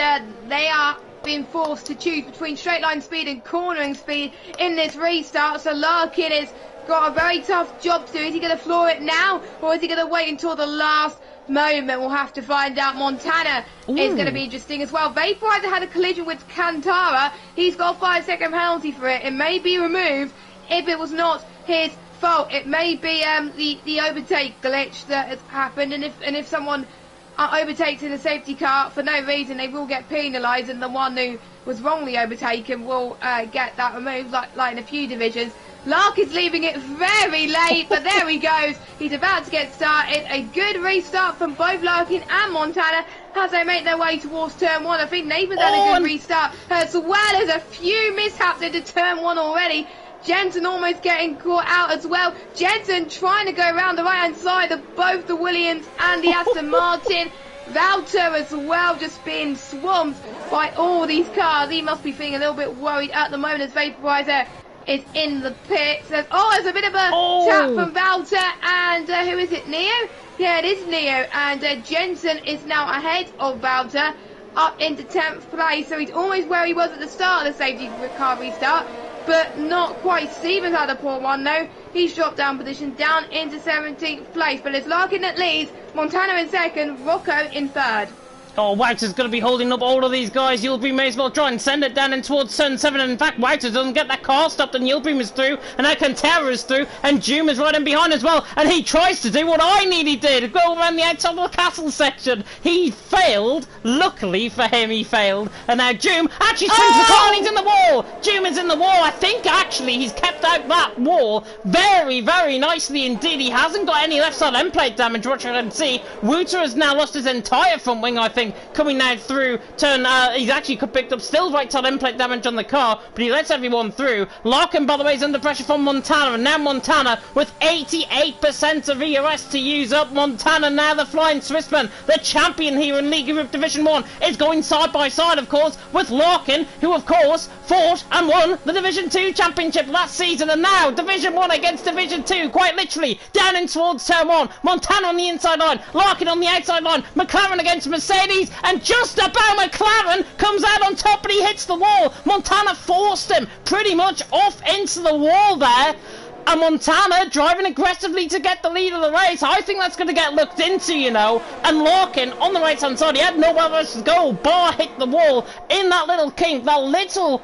they are being forced to choose between straight line speed and cornering speed in this restart. So Larkin has got a very tough job to do. Is he going to floor it now, or is he going to wait until the last moment? We'll have to find out. Montana is going to be interesting as well. Vaporizer had a collision with Cantara. He's got a 5-second penalty for it. It may be removed if it was not his fault. It may be the overtake glitch that has happened, and if someone overtakes in a safety car for no reason, they will get penalised, and the one who was wrongly overtaken will get that removed, like in a few divisions. Larkin's leaving it very late, but there he goes. He's about to get started. A good restart from both Larkin and Montana as they make their way towards turn 1. I think Nathan's had a good restart, as well as a few mishaps into turn 1 already. Jensen almost getting caught out as well. Jensen trying to go around the right-hand side of both the Williams and the Aston Martin. Wouter as well, just being swamped by all these cars. He must be feeling a little bit worried at the moment as Vaporizer is in the pits. There's a bit of a tap from Wouter, and who is it, Neo? Yeah, it is Neo, and Jensen is now ahead of Wouter, up into 10th place, so he's almost where he was at the start of the safety car restart, but not quite. Stevens had a poor one though. He's dropped down position, down into 17th place, but it's Larkin that leads, Montana in second, Rocco in third. Oh, Wouter's going to be holding up all of these guys. Yildirim may as well try and send it down in towards turn 7. And in fact, Wouter doesn't get that car stopped, and Yildirim is through, and Alcantara is through, and Doom is right in behind as well. And he tries to do what I nearly did, go around the outside of the castle section. He failed. Luckily for him, he failed. And now Doom actually swings the car, and he's in the wall. Doom is in the wall. I think actually he's kept out that wall very, very nicely indeed. He hasn't got any left side end plate damage, which I can see. Wouter has now lost his entire front wing, I think, coming now through turn. He's actually picked up still right side end plate damage on the car, but he lets everyone through. Larkin, by the way, is under pressure from Montana, and now Montana with 88% of EOS to use up. Montana now the flying Swissman, the champion here in League Group Division 1, is going side by side, of course, with Larkin, who of course fought and won the Division 2 championship last season, and now Division 1 against Division 2, quite literally, down in towards turn 1. Montana on the inside line, Larkin on the outside line, McLaren against Mercedes, and just about McLaren comes out on top, but he hits the wall. Montana forced him pretty much off into the wall there. And Montana driving aggressively to get the lead of the race. I think that's going to get looked into, you know. And Larkin on the right hand side, he had nowhere else to go. Bar hit the wall in that little kink, that little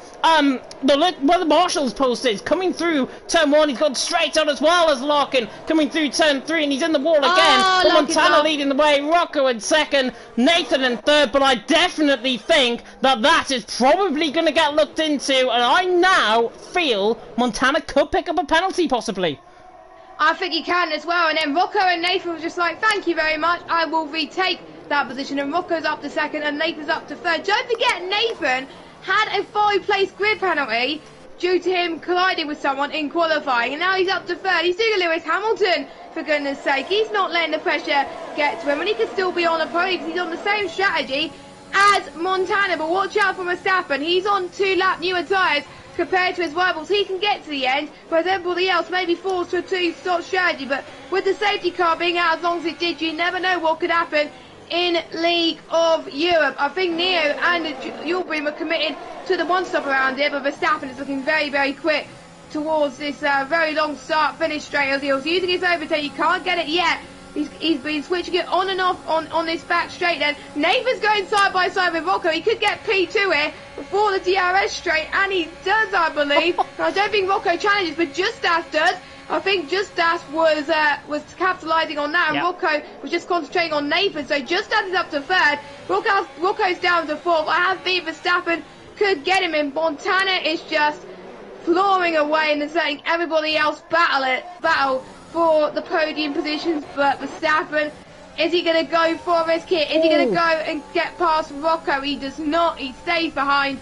where the marshal's post is, coming through turn 1. He's gone straight out as well as Larkin coming through turn 3, and he's in the wall again. But Montana leading the way, Rocco in second, Nathan in third. But I definitely think that is probably going to get looked into, and I now feel Montana could pick up a penalty possibly. I think he can as well, and then Rocco and Nathan were just like, thank you very much, I will retake that position, and Rocco's up to second and Nathan's up to third. Don't forget, Nathan had a 5-place grid penalty due to him colliding with someone in qualifying, and now he's up to third. He's doing Lewis Hamilton, for goodness sake. He's not letting the pressure get to him, and he could still be on a podium because he's on the same strategy as Montana. But watch out for Verstappen, he's on 2-lap newer tyres compared to his rivals. He can get to the end, whereas everybody else may be forced to a 2-stop strategy. But with the safety car being out as long as it did, you never know what could happen in League of Europe. I think Neo and Yildirim are committed to the one-stop around here, but Verstappen is looking very, very quick towards this very long start-finish straight as he was using his overtake. You can't get it yet, He's been switching it on and off on this back straight. Then Nathan's going side by side with Rocco. He could get P2 here before the DRS straight, and he does, I believe. I don't think Rocco challenges, but Justas does. I think Justas was capitalising on that, and Rocco was just concentrating on Nathan. So Justas is up to third. Rocco's down to fourth. I have beat Verstappen, could get him in. Montana is just flooring away and letting everybody else battle for the podium positions. But Verstappen, is he going to go for risk here? Is he going to go and get past Rocco? He does not. He stays behind.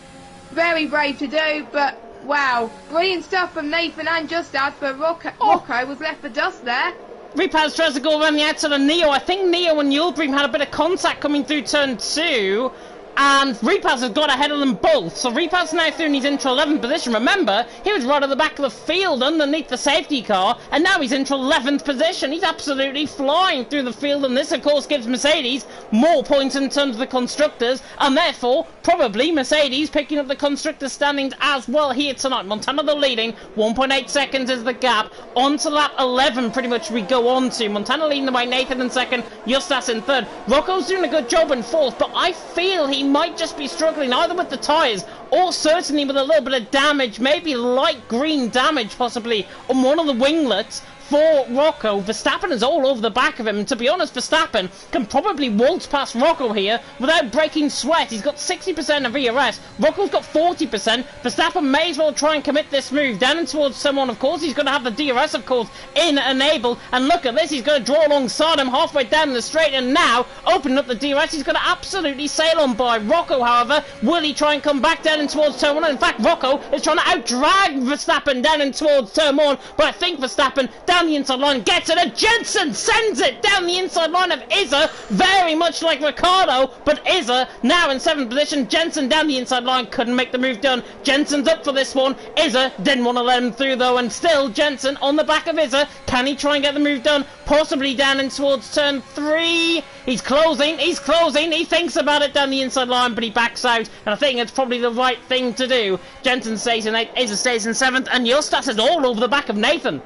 Very brave to do, but wow, brilliant stuff from Nathan and Justas, but Rocco was left for dust there. Repaz tries to go around the outside of Neo. I think Neo and Yulbrim had a bit of contact coming through turn 2. And Repaz has got ahead of them both. So Repaz now through in his intro 11th position. Remember, he was right at the back of the field underneath the safety car. And now he's into 11th position. He's absolutely flying through the field. And this, of course, gives Mercedes more points in terms of the constructors. And therefore, probably Mercedes picking up the constructors standings as well here tonight. Montana the leading. 1.8 seconds is the gap. On to lap 11 pretty much we go on to. Montana leading the way. Nathan in second. Justas in third. Rocco's doing a good job in fourth. But I feel he might just be struggling either with the tyres or certainly with a little bit of damage, maybe light green damage possibly on one of the winglets for Rocco. Verstappen is all over the back of him, and to be honest, Verstappen can probably waltz past Rocco here without breaking sweat. He's got 60% of ERS, Rocco's got 40%. Verstappen may as well try and commit this move down and towards someone. Of course, he's going to have the DRS, of course, in enabled, and look at this, he's going to draw alongside him halfway down the straight, and now, opening up the DRS, he's going to absolutely sail on by. Rocco, however, will he try and come back down and towards turn 1? In fact, Rocco is trying to out-drag Verstappen down and towards turn 1, but I think Verstappen down the inside line gets it, and Jensen sends it down the inside line of Izza, very much like Ricciardo, but Izza now in 7th position. Jensen down the inside line, couldn't make the move done. Jensen's up for this one. Izza didn't want to let him through though, and still Jensen on the back of Izza. Can he try and get the move done? Possibly down in towards turn 3. He's closing, he thinks about it down the inside line, but he backs out, and I think it's probably the right thing to do. Jensen stays in 8th, Izza stays in 7th, and Justas is all over the back of Nathan.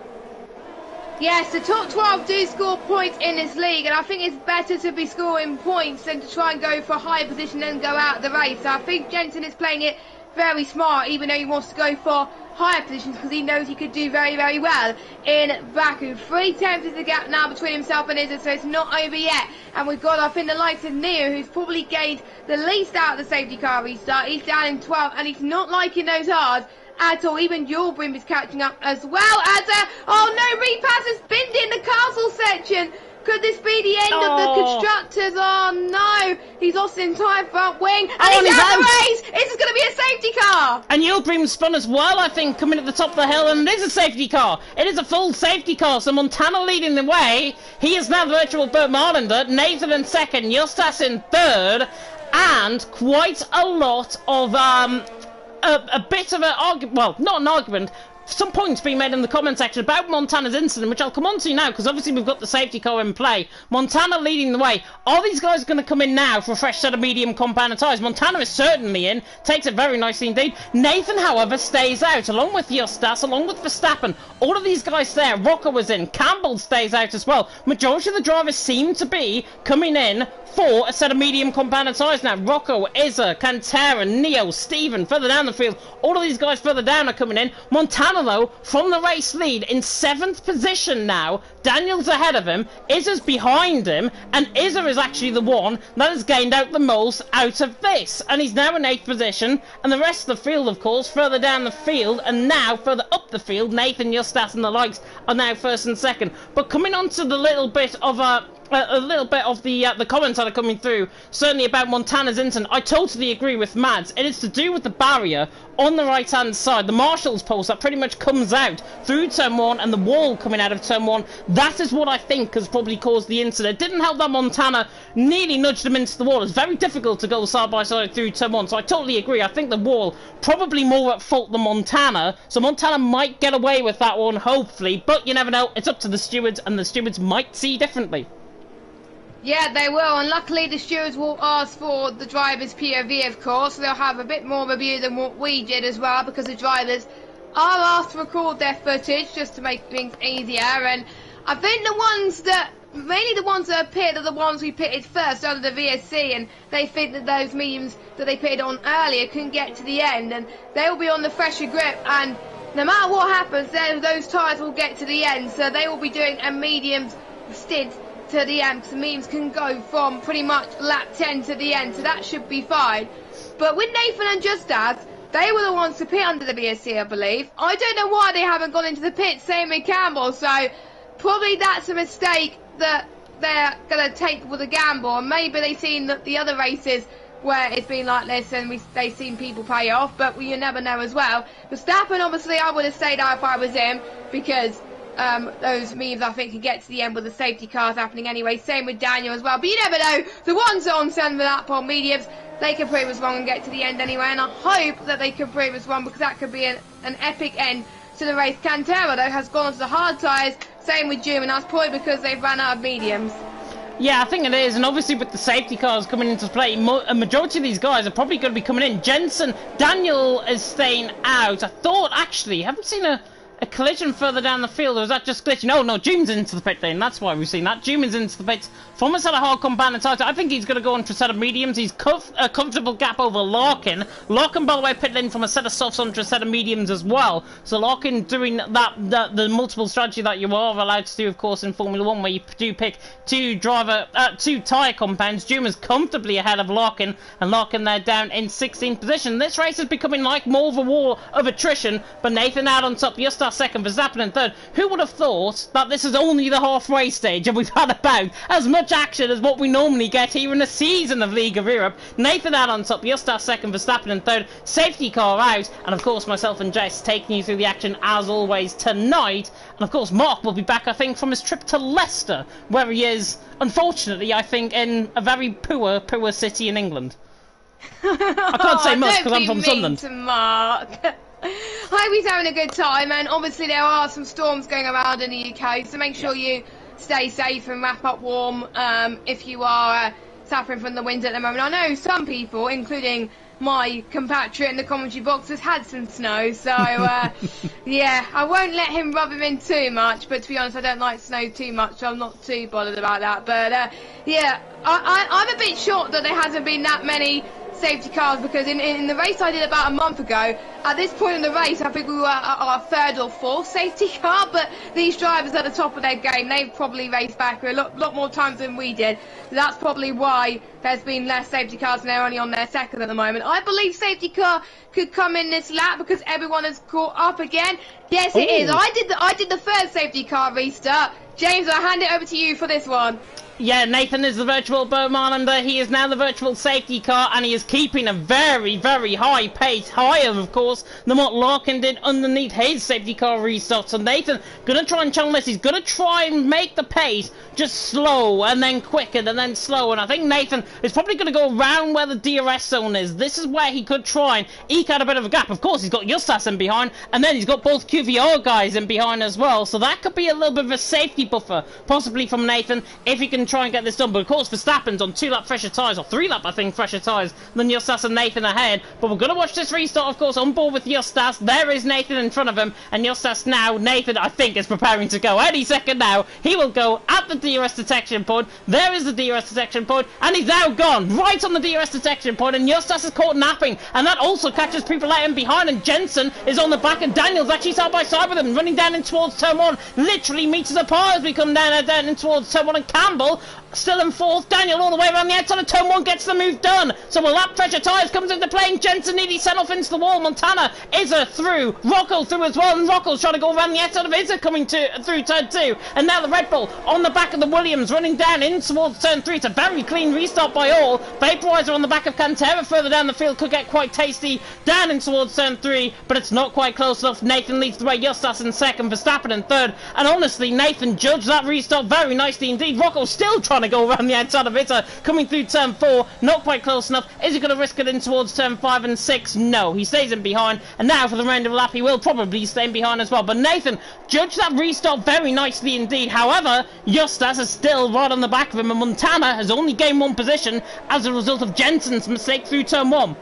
Yes, the top 12 do score points in this league, and I think it's better to be scoring points than to try and go for a higher position and go out of the race. So I think Jensen is playing it very smart, even though he wants to go for higher positions, because he knows he could do very, very well in Baku. 3/10 is the gap now between himself and Izza, so it's not over yet. And we've got up in the likes of Neo, who's probably gained the least out of the safety car restart. He's down in 12th, and he's not liking those hards at all. Even Yulbrim is catching up as well as oh no, Repaz has binned in the castle section. Could this be the end of the constructors? Oh no, he's lost the entire front wing, and he's out of the race. This is going to be a safety car. And Yulbrim spun as well, I think, coming at the top of the hill, and it is a safety car. It is a full safety car, so Montana leading the way. He is now the virtual Bert Marlander. Nathan in second, Justas in third, and quite a lot of a bit of an argument, well, not an argument, some points being made in the comment section about Montana's incident, which I'll come on to now, because obviously we've got the safety car in play. Montana leading the way. Are these guys going to come in now for a fresh set of medium compound tyres? Montana is certainly in, takes it very nicely indeed. Nathan, however, stays out, along with Justas, along with Verstappen. All of these guys there. Rocco was in, Campbell stays out as well. Majority of the drivers seem to be coming in for a set of medium compound tyres now. Rocco, Izza, Cantera, Neo, Stephen, further down the field. All of these guys further down are coming in. Montana, though, from the race lead in 7th position now. Daniel's ahead of him, Izza's behind him, and Izza is actually the one that has gained out the most out of this. And he's now in 8th position, and the rest of the field, of course, further down the field, and now further up the field, Nathan, Justas and the likes are now 1st and 2nd. But coming on to the little bit of the comments that are coming through, certainly about Montana's incident, I totally agree with Mads. It is to do with the barrier on the right hand side, the marshal's post that pretty much comes out through turn 1 and the wall coming out of turn 1. That is what I think has probably caused the incident. It didn't help that Montana nearly nudged him into the wall. It's very difficult to go side by side through turn 1, so I totally agree. I think the wall probably more at fault than Montana, so Montana might get away with that one, hopefully, but you never know. It's up to the stewards, and the stewards might see differently. Yeah, they will, and luckily the stewards will ask for the driver's POV, of course. They'll have a bit more review than what we did as well, because the drivers are asked to record their footage just to make things easier. And I think the ones that mainly the ones that are pitted are the ones we pitted first under the VSC, and they think that those mediums that they pitted on earlier can get to the end, and they will be on the fresher grip, and no matter what happens, then those tyres will get to the end, so they will be doing a mediums stint to the end, because the mediums can go from pretty much lap 10 to the end, so that should be fine. But with Nathan and Justaz, they were the ones to pit under the VSC, I believe. I don't know why they haven't gone into the pit, same with Campbell, so probably that's a mistake that they're going to take with a gamble, and maybe they've seen that the other races where it's been like this and they've seen people pay off, but you never know as well. Verstappen, obviously, I would have stayed out if I was him, because those mediums, I think, can get to the end with the safety cars happening anyway. Same with Daniel as well, but you never know. The ones that are on 7 lap on mediums, they can prove us wrong and get to the end anyway, and I hope that they can prove us wrong, because that could be an epic end to the race. Cantera, though, has gone onto the hard tyres, same with June, and that's probably because they've run out of mediums. Yeah, I think it is, and obviously with the safety cars coming into play, a majority of these guys are probably going to be coming in. Jensen, Daniel is staying out. I thought, actually, haven't seen a collision further down the field, or was that just glitching? Oh no, June's into the pit lane, that's why we've seen that. June's into the pits from a set of hard compound and I think he's going to go into a set of mediums. He's a comfortable gap over Larkin. Larkin, by the way, pit lane from a set of softs onto a set of mediums as well. So Larkin doing the multiple strategy that you are allowed to do, of course, in Formula 1, where you do pick two tyre compounds. June is comfortably ahead of Larkin, and Larkin there down in 16th position. This race is becoming like more of a war of attrition, but Nathan out on top, Justas second, Verstappen in third. Who would have thought that this is only the halfway stage and we've had about as much action as what we normally get here in a season of League of Europe? Nathan out on top, Justas second, Verstappen in third, safety car out, and of course myself and Jess taking you through the action as always tonight. And of course Mark will be back, I think, from his trip to Leicester, where he is, unfortunately, I think, in a very poor city in England. I can't say much because I'm from Sunderland. To Mark. I hope he's having a good time, and obviously there are some storms going around in the UK, so make sure you stay safe and wrap up warm if you are suffering from the wind at the moment. I know some people, including my compatriot in the commentary box, has had some snow, so yeah, I won't let him rub him in too much, but to be honest, I don't like snow too much, so I'm not too bothered about that. But yeah, I'm a bit shocked that there hasn't been that many safety cars, because in the race I did about a month ago, at this point in the race I think we were our third or fourth safety car, but these drivers are at the top of their game. They've probably raced back a lot more times than we did, so that's probably why there's been less safety cars and they're only on their second at the moment. I believe safety car could come in this lap because everyone has caught up again. Yes, it is. I did the first safety car restart. James, I hand it over to you for this one. Yeah, Nathan is the virtual Bowman, and he is now the virtual safety car, and he is keeping a very, very high pace, higher, of course, than what Larkin did underneath his safety car restart. So Nathan going to try and channel this. He's going to try and make the pace just slow, and then quicker, and then slow, and I think Nathan is probably going to go around where the DRS zone is. This is where he could try and eke out a bit of a gap. Of course, he's got Justas in behind, and then he's got both QVR guys in behind as well, so that could be a little bit of a safety buffer, possibly from Nathan, if he can try and get this done. But of course Verstappen's on 2-lap fresher tyres, or 3-lap I think fresher tyres than Justas and Nathan ahead. But we're going to watch this restart, of course, on board with Justas. There is Nathan in front of him, and Justas now, Nathan I think is preparing to go any second now. He will go at the DRS detection point. There is the DRS detection point, and he's now gone right on the DRS detection point, and Justas is caught napping, and that also catches people out in behind, and Jensen is on the back, and Daniel's actually side by side with him, running down in towards turn 1, literally meters apart as we come down in towards turn 1, and Campbell still in fourth. Daniel all the way around the outside of turn 1 gets the move done. So a lap pressure tyres comes into play, and Jensen nearly sent off into the wall. Montana, Izza through, Rocco through as well, and Rocco's trying to go around the outside of Izza coming through turn 2. And now the Red Bull on the back of the Williams running down in towards turn 3. It's a very clean restart by all. Vaporizer on the back of Cantera further down the field could get quite tasty down in towards turn 3, but it's not quite close enough. Nathan leads the way, Justas in second, Verstappen in third, and honestly Nathan judged that restart very nicely indeed. Rocco's still trying to go around the outside of it, coming through turn 4, not quite close enough. Is he going to risk it in towards turn 5 and 6? No, he stays in behind, and now for the remainder of the lap he will probably stay in behind as well. But Nathan judged that restart very nicely indeed. However, Justas is still right on the back of him, and Montana has only gained 1 position as a result of Jensen's mistake through turn 1.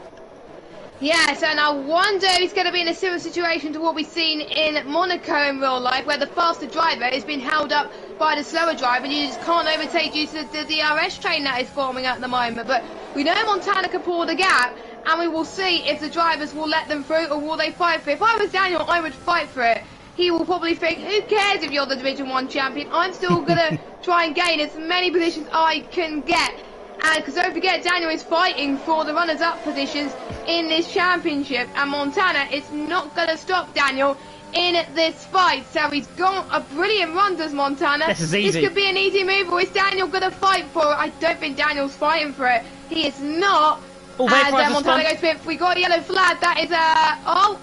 Yes, and I wonder if he's going to be in a similar situation to what we've seen in Monaco in real life, where the faster driver is being held up by the slower driver and you just can't overtake due to the DRS train that is forming at the moment. But we know Montana can pull the gap, and we will see if the drivers will let them through or will they fight for it. If I was Daniel, I would fight for it. He will probably think, who cares if you're the Division 1 champion? I'm still going to try and gain as many positions I can get. And because don't forget, Daniel is fighting for the runners-up positions in this championship, and Montana is not going to stop Daniel in this fight. So he's got a brilliant run, does Montana. This is easy. This could be an easy move, or is Daniel going to fight for it? I don't think Daniel's fighting for it. He is not. As Montana goes fifth, we got a yellow flag. That is I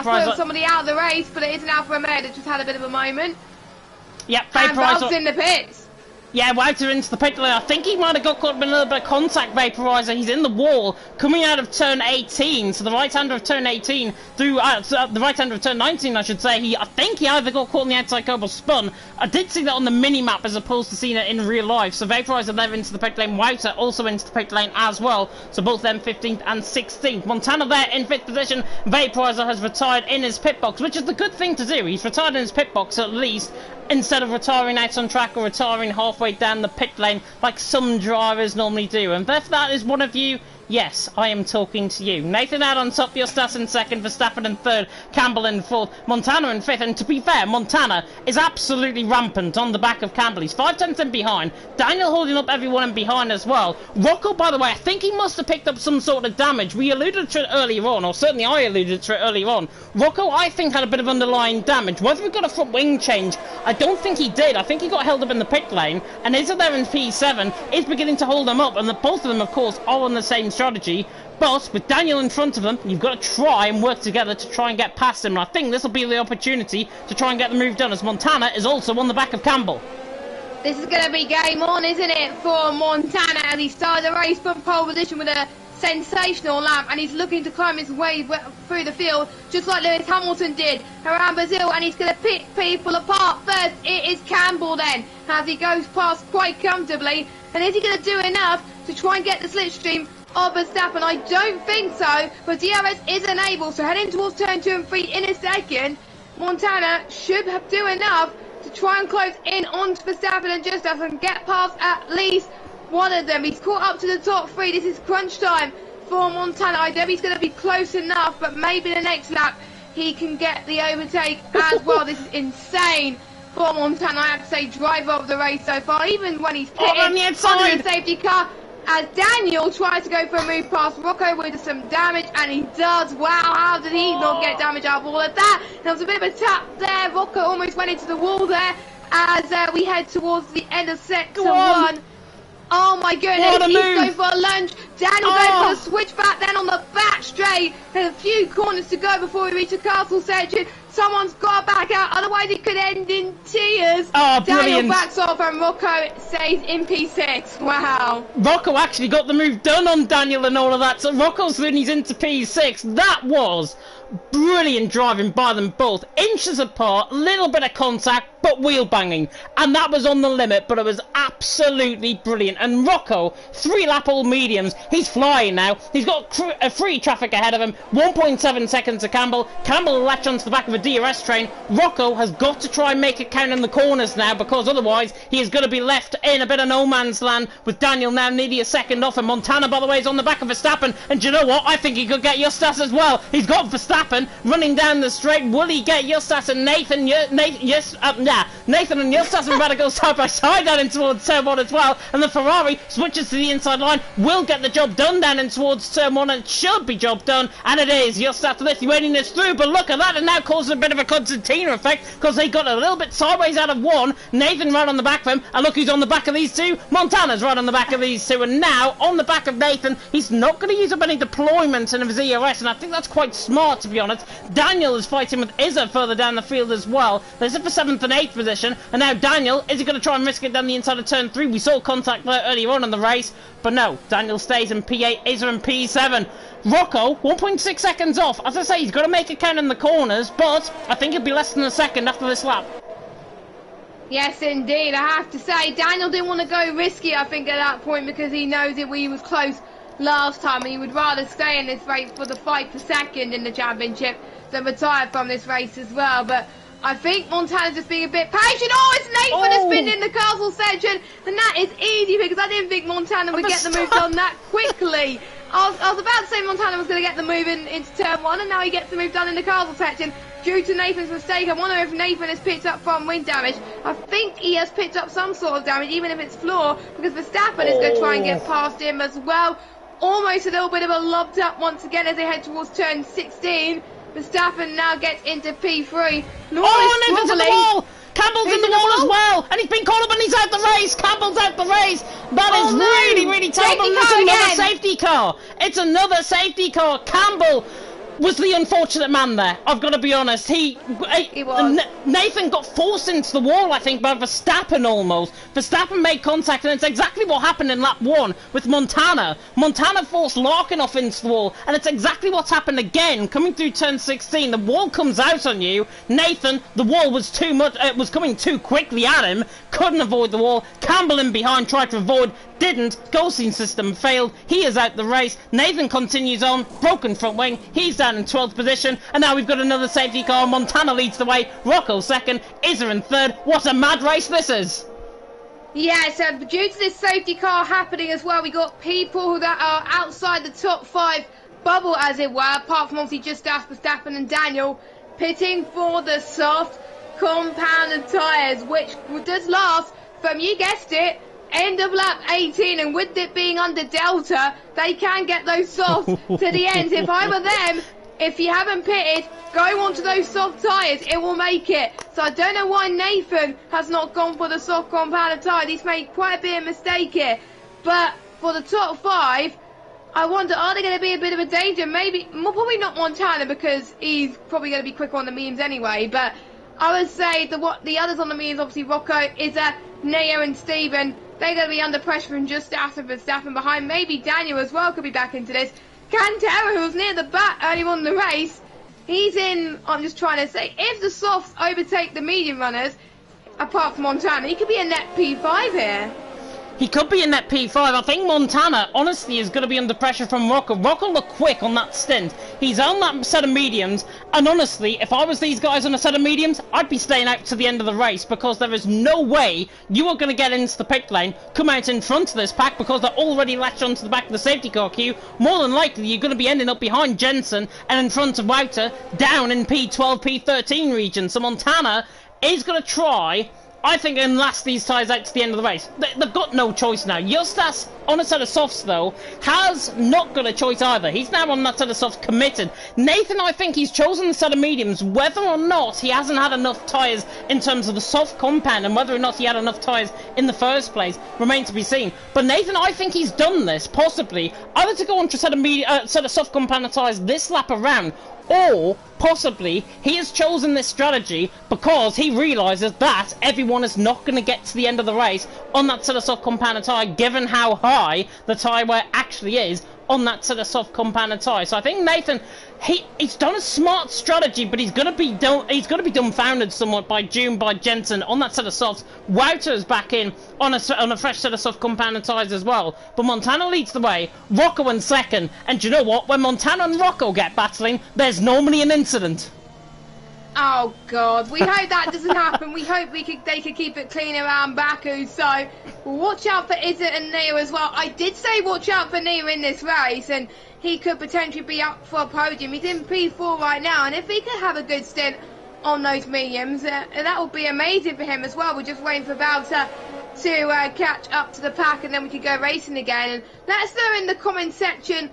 thought somebody out of the race, but it is an Alfa Romeo that just had a bit of a moment. Yep, and Valve's in the pits. Yeah, Wouter into the pit lane. I think he might have got caught in a little bit of contact, Vaporizer. He's in the wall, coming out of turn 18. So the right-hander of turn 18 through the right-hander of turn 19, I should say. I think he either got caught in the outside curb or spun. I did see that on the mini-map as opposed to seeing it in real life. So Vaporizer there into the pit lane. Wouter also into the pit lane as well. So both them 15th and 16th. Montana there in 5th position. Vaporizer has retired in his pit box, which is the good thing to do. He's retired in his pit box at least, instead of retiring out on track or retiring halfway down the pit lane like some drivers normally do. And if that is one of you, yes, I am talking to you. Nathan out on top, Justas in second, Verstappen in third, Campbell in fourth, Montana in fifth. And to be fair, Montana is absolutely rampant on the back of Campbell. He's 5/10 in behind. Daniel holding up everyone in behind as well. Rocco, by the way, I think he must have picked up some sort of damage. We alluded to it earlier on, or certainly I alluded to it earlier on. Rocco, I think, had a bit of underlying damage. Whether he got a front wing change, I don't think he did. I think he got held up in the pit lane, and Izza there in P7 is beginning to hold them up, and both of them, of course, are on the same strategy. But with Daniel in front of them, you've got to try and work together to try and get past him. And I think this will be the opportunity to try and get the move done, as Montana is also on the back of Campbell. This is going to be game on, isn't it, for Montana, as he started the race from pole position with a sensational lap, and he's looking to climb his way through the field just like Lewis Hamilton did around Brazil, and he's going to pick people apart. First it is Campbell then, as he goes past quite comfortably, and is he going to do enough to try and get the slipstream of Verstappen? I don't think so, but DRS is unable, so heading towards turn 2 and 3 in a second, Montana should do enough to try and close in onto Verstappen and Justas and get past at least one of them. He's caught up to the top 3. This is crunch time for Montana. I don't know if he's going to be close enough, but maybe the next lap he can get the overtake as well. This is insane for Montana. I have to say, driver of the race so far, even when he's pitted on the outside under the safety car, as Daniel tries to go for a move past Rocco with some damage, and he does. Wow, how did he not get damage out of all of that? There was a bit of a tap there. Rocco almost went into the wall there as we head towards the end of sector 1. Oh my goodness, he's going for a lunge. Daniel going for a switchback then on the back straight. There's a few corners to go before we reach the castle section. Someone's got to back out, otherwise it could end in tears. Oh, brilliant. Daniel backs off and Rocco stays in P6. Wow. Rocco actually got the move done on Daniel and all of that, so Rocco's then he's into P6. That was brilliant driving by them both. Inches apart, little bit of contact, but wheel banging. And that was on the limit, but it was absolutely brilliant. And Rocco, 3-lap-old mediums, he's flying now. He's got free traffic ahead of him. 1.7 seconds to Campbell. Campbell will latch onto the back of a DRS train. Rocco has got to try and make it count in the corners now, because otherwise he is going to be left in a bit of no man's land, with Daniel now nearly a second off. And Montana, by the way, is on the back of Verstappen. And do you know what? I think he could get Justas as well. He's got Verstappen running down the straight. Will he get Justas and Nathan? Nathan and Justas are about to go side by side down in towards turn 1 as well. And the Ferrari switches to the inside line. Will get the job done down in towards turn 1, and it should be job done. And it is. Justas Lithuanian is through, but look at that. And now causing a bit of a Constantina effect, because they got a little bit sideways out of 1. Nathan right on the back of him. And look who's on the back of these 2. Montana's right on the back of these 2. And now on the back of Nathan, he's not going to use up any deployment in his ERS. And I think that's quite smart, to be honest. Daniel is fighting with Izza further down the field as well. There's it for 7th and 8th position. And now Daniel, is he going to try and risk it down the inside of turn 3? We saw contact there earlier on in the race. But no, Daniel stays in P8, Izza in P7. Rocco, 1.6 seconds off. As I say, he's got to make it count in the corners, but I think it'll be less than a second after this lap. Yes, indeed. I have to say, Daniel didn't want to go risky, I think, at that point, because he knows that he was close last time, and he would rather stay in this race for the fight for second in the championship than retire from this race as well. But I think Montana's just being a bit patient. Oh, it's Nathan has been in the castle section, and that is easy because I didn't think Montana would get the move done that quickly. I was about to say Montana was going to get the move into turn 1, and now he gets the move done in the castle section due to Nathan's mistake. I wonder if Nathan has picked up front wing damage. I think he has picked up some sort of damage, even if it's floor, because Verstappen is going to try and get past him as well. Almost a little bit of a lobbed up once again as they head towards turn 16. Verstappen now gets into P3. Nathan's in the wall! Campbell's in the wall as well, and he's been caught up and he's out the race. Campbell's out the race. That is really, really terrible. It's another safety car. It's another safety car. Campbell was the unfortunate man there. I've got to be honest. He was. Nathan got forced into the wall, I think, by Verstappen almost. Verstappen made contact, and it's exactly what happened in lap 1 with Montana. Montana forced Larkin off into the wall, and it's exactly what's happened again. Coming through turn 16, the wall comes out on you. Nathan, the wall was too much. It was coming too quickly at him. Couldn't avoid the wall. Campbell in behind tried to avoid. Didn't. Ghosting system failed. He is out the race. Nathan continues on. Broken front wing. He's down in 12th position. And now we've got another safety car. Montana leads the way. Rocco second. Izza in third. What a mad race this is. Yeah, so due to this safety car happening as well, we got people that are outside the top 5 bubble, as it were, apart from obviously just Verstappen and Daniel, pitting for the soft compounded tyres, which does last from, you guessed it, end of lap 18, and with it being under Delta, they can get those softs to the end. If I were them, if you haven't pitted, go onto those soft tyres, it will make it. So I don't know why Nathan has not gone for the soft compounded tyre. He's made quite a bit of mistake here. But for the top 5, I wonder, are they going to be a bit of a danger? Maybe, probably not Montana, because he's probably going to be quicker on the memes anyway. But I would say the others on the memes, obviously Rocco, Izza, Neo and Steven, they're going to be under pressure from just after Verstappen behind. Maybe Daniel as well could be back into this. Cantera, who was near the back early on in the race, he's in, I'm just trying to say, if the softs overtake the medium runners, apart from Montana, he could be a net P5 here. He could be in that P5. I think Montana, honestly, is going to be under pressure from Rocco. Rocco looked quick on that stint. He's on that set of mediums, and honestly, if I was these guys on a set of mediums, I'd be staying out to the end of the race, because there is no way you are going to get into the pit lane, come out in front of this pack, because they're already latched onto the back of the safety car queue. More than likely, you're going to be ending up behind Jensen and in front of Wouter, down in P12, P13 region. So Montana is going to try, I think, and last these tyres out to the end of the race. They've got no choice now. Justas, on a set of softs, though, has not got a choice either. He's now on that set of softs, committed. Nathan, I think he's chosen the set of mediums. Whether or not he hasn't had enough tyres in terms of the soft compound, and whether or not he had enough tyres in the first place, remains to be seen. But Nathan, I think he's done this, possibly, either to go on to a set of soft compound tyres this lap around, or possibly he has chosen this strategy because he realises that everyone is not going to get to the end of the race on that set of soft compounded tyre, given how high the tyre wear actually is on that set of soft compounded tyre. So I think Nathan, he's done a smart strategy, but he's going to be dumbfounded somewhat by Jensen on that set of softs. Wouter is back in on a fresh set of soft compounded tyres as well. But Montana leads the way, Rocco in second, and do you know what? When Montana and Rocco get battling, there's normally an incident. Oh God, we hope that doesn't happen. We hope they could keep it clean around Baku. So watch out for Izza and Neo as well. I did say watch out for Neo in this race, and he could potentially be up for a podium. He's in P4 right now, and if he could have a good stint on those mediums, that would be amazing for him as well. We're just waiting for Bowser to catch up to the pack, and then we could go racing again. And let us know in the comment section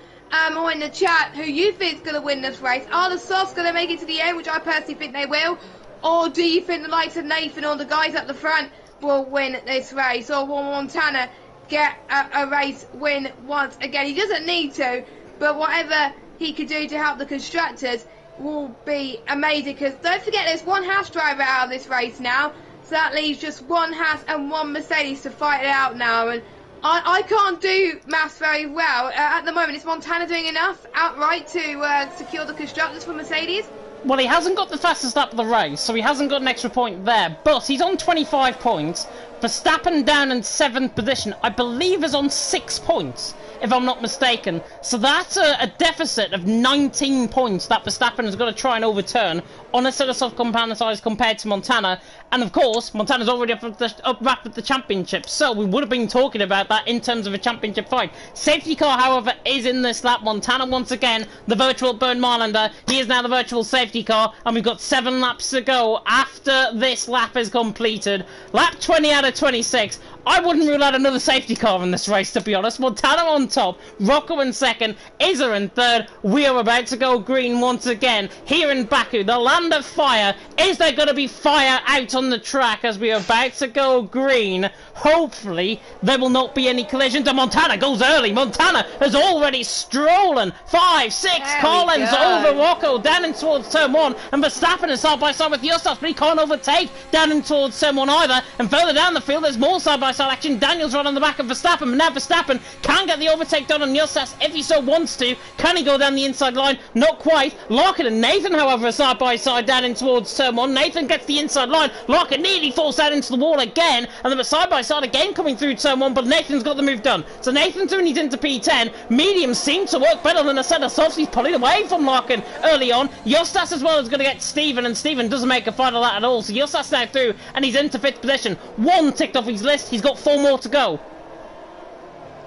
or in the chat who you think is going to win this race. Are the softs going to make it to the end, which I personally think they will, or do you think the likes of Nathan or the guys at the front will win this race, or will Montana get a race win once again? He doesn't need to, but whatever he could do to help the constructors will be amazing, because don't forget there's one Haas driver out of this race now, so that leaves just one Haas and one Mercedes to fight it out now. And I can't do maths very well. At the moment, is Montana doing enough outright to secure the constructors for Mercedes? Well, he hasn't got the fastest lap of the race, so he hasn't got an extra point there, but he's on 25 points. Verstappen down in 7th position, I believe, is on 6 points. if I'm not mistaken. So that's a deficit of 19 points that Verstappen is going to try and overturn on a set of soft compound size compared to Montana. And of course, Montana's already up wrapped with the championship, so we would have been talking about that in terms of a championship fight. Safety car, however, is in this lap. Montana once again, the virtual Bernd Marlander. He is now the virtual safety car, and we've got 7 laps to go after this lap is completed. Lap 20 out of 26. I wouldn't rule out another safety car in this race, to be honest. Montana on top, Rocco in second, Izza in third. We are about to go green once again here in Baku, the land of fire. Is there going to be fire out on the track as we are about to go green? Hopefully there will not be any collisions. And Montana goes early. Montana has already stolen 5, 6 car lengths over Rocco down in towards turn 1, and Verstappen is side by side with Justas, but he can't overtake down in towards turn 1 either. And further down the field there's more side by side action. Daniel's right on the back of Verstappen, but now Verstappen can get the overtake done on Justas if he so wants to. Can he go down the inside line? Not quite. Larkin and Nathan, however, are side by side down in towards turn 1. Nathan gets the inside line. Larkin nearly falls out into the wall again, and then side by side again coming through turn 1, but Nathan's got the move done. So Nathan's doing his into P10. Mediums seem to work better than a set of softs. He's pulling away from Larkin early on. Justas as well is going to get Stephen, and Stephen doesn't make a fight of that at all. So Justas now through, and he's into 5th position. 1 ticked off his list. He's got 4 more to go.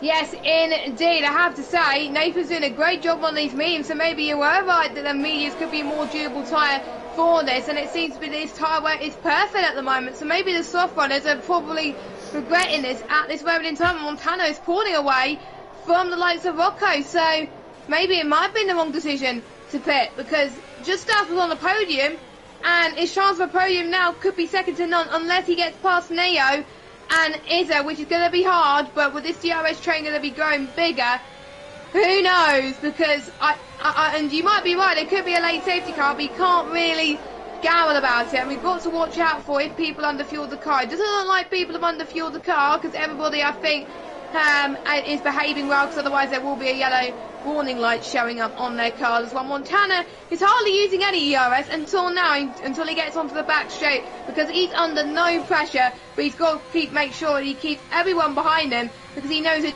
Yes, indeed. I have to say, Nathan's doing a great job on these mediums, so maybe you were right that the mediums could be a more durable tyre for this, and it seems to be this tyre weight is perfect at the moment, so maybe the soft runners are probably regretting this at this moment in time. Montana is pulling away from the likes of Rocco, so maybe it might have been the wrong decision to pit, because Justas was on the podium, and his chance for a podium now could be second to none unless he gets past Neo and Izza, which is going to be hard, but with this DRS train going to be growing bigger, who knows? Because and you might be right, it could be a late safety car, but you can't really gamble about it, and we've got to watch out for if people underfuel the car. It doesn't look like people have underfueled the car, because everybody, I think, is behaving well, because otherwise there will be a yellow warning light showing up on their cars as well. Montana is hardly using any ERS until now, until he gets onto the back straight, because he's under no pressure, but he's got to make sure that he keeps everyone behind him, because he knows that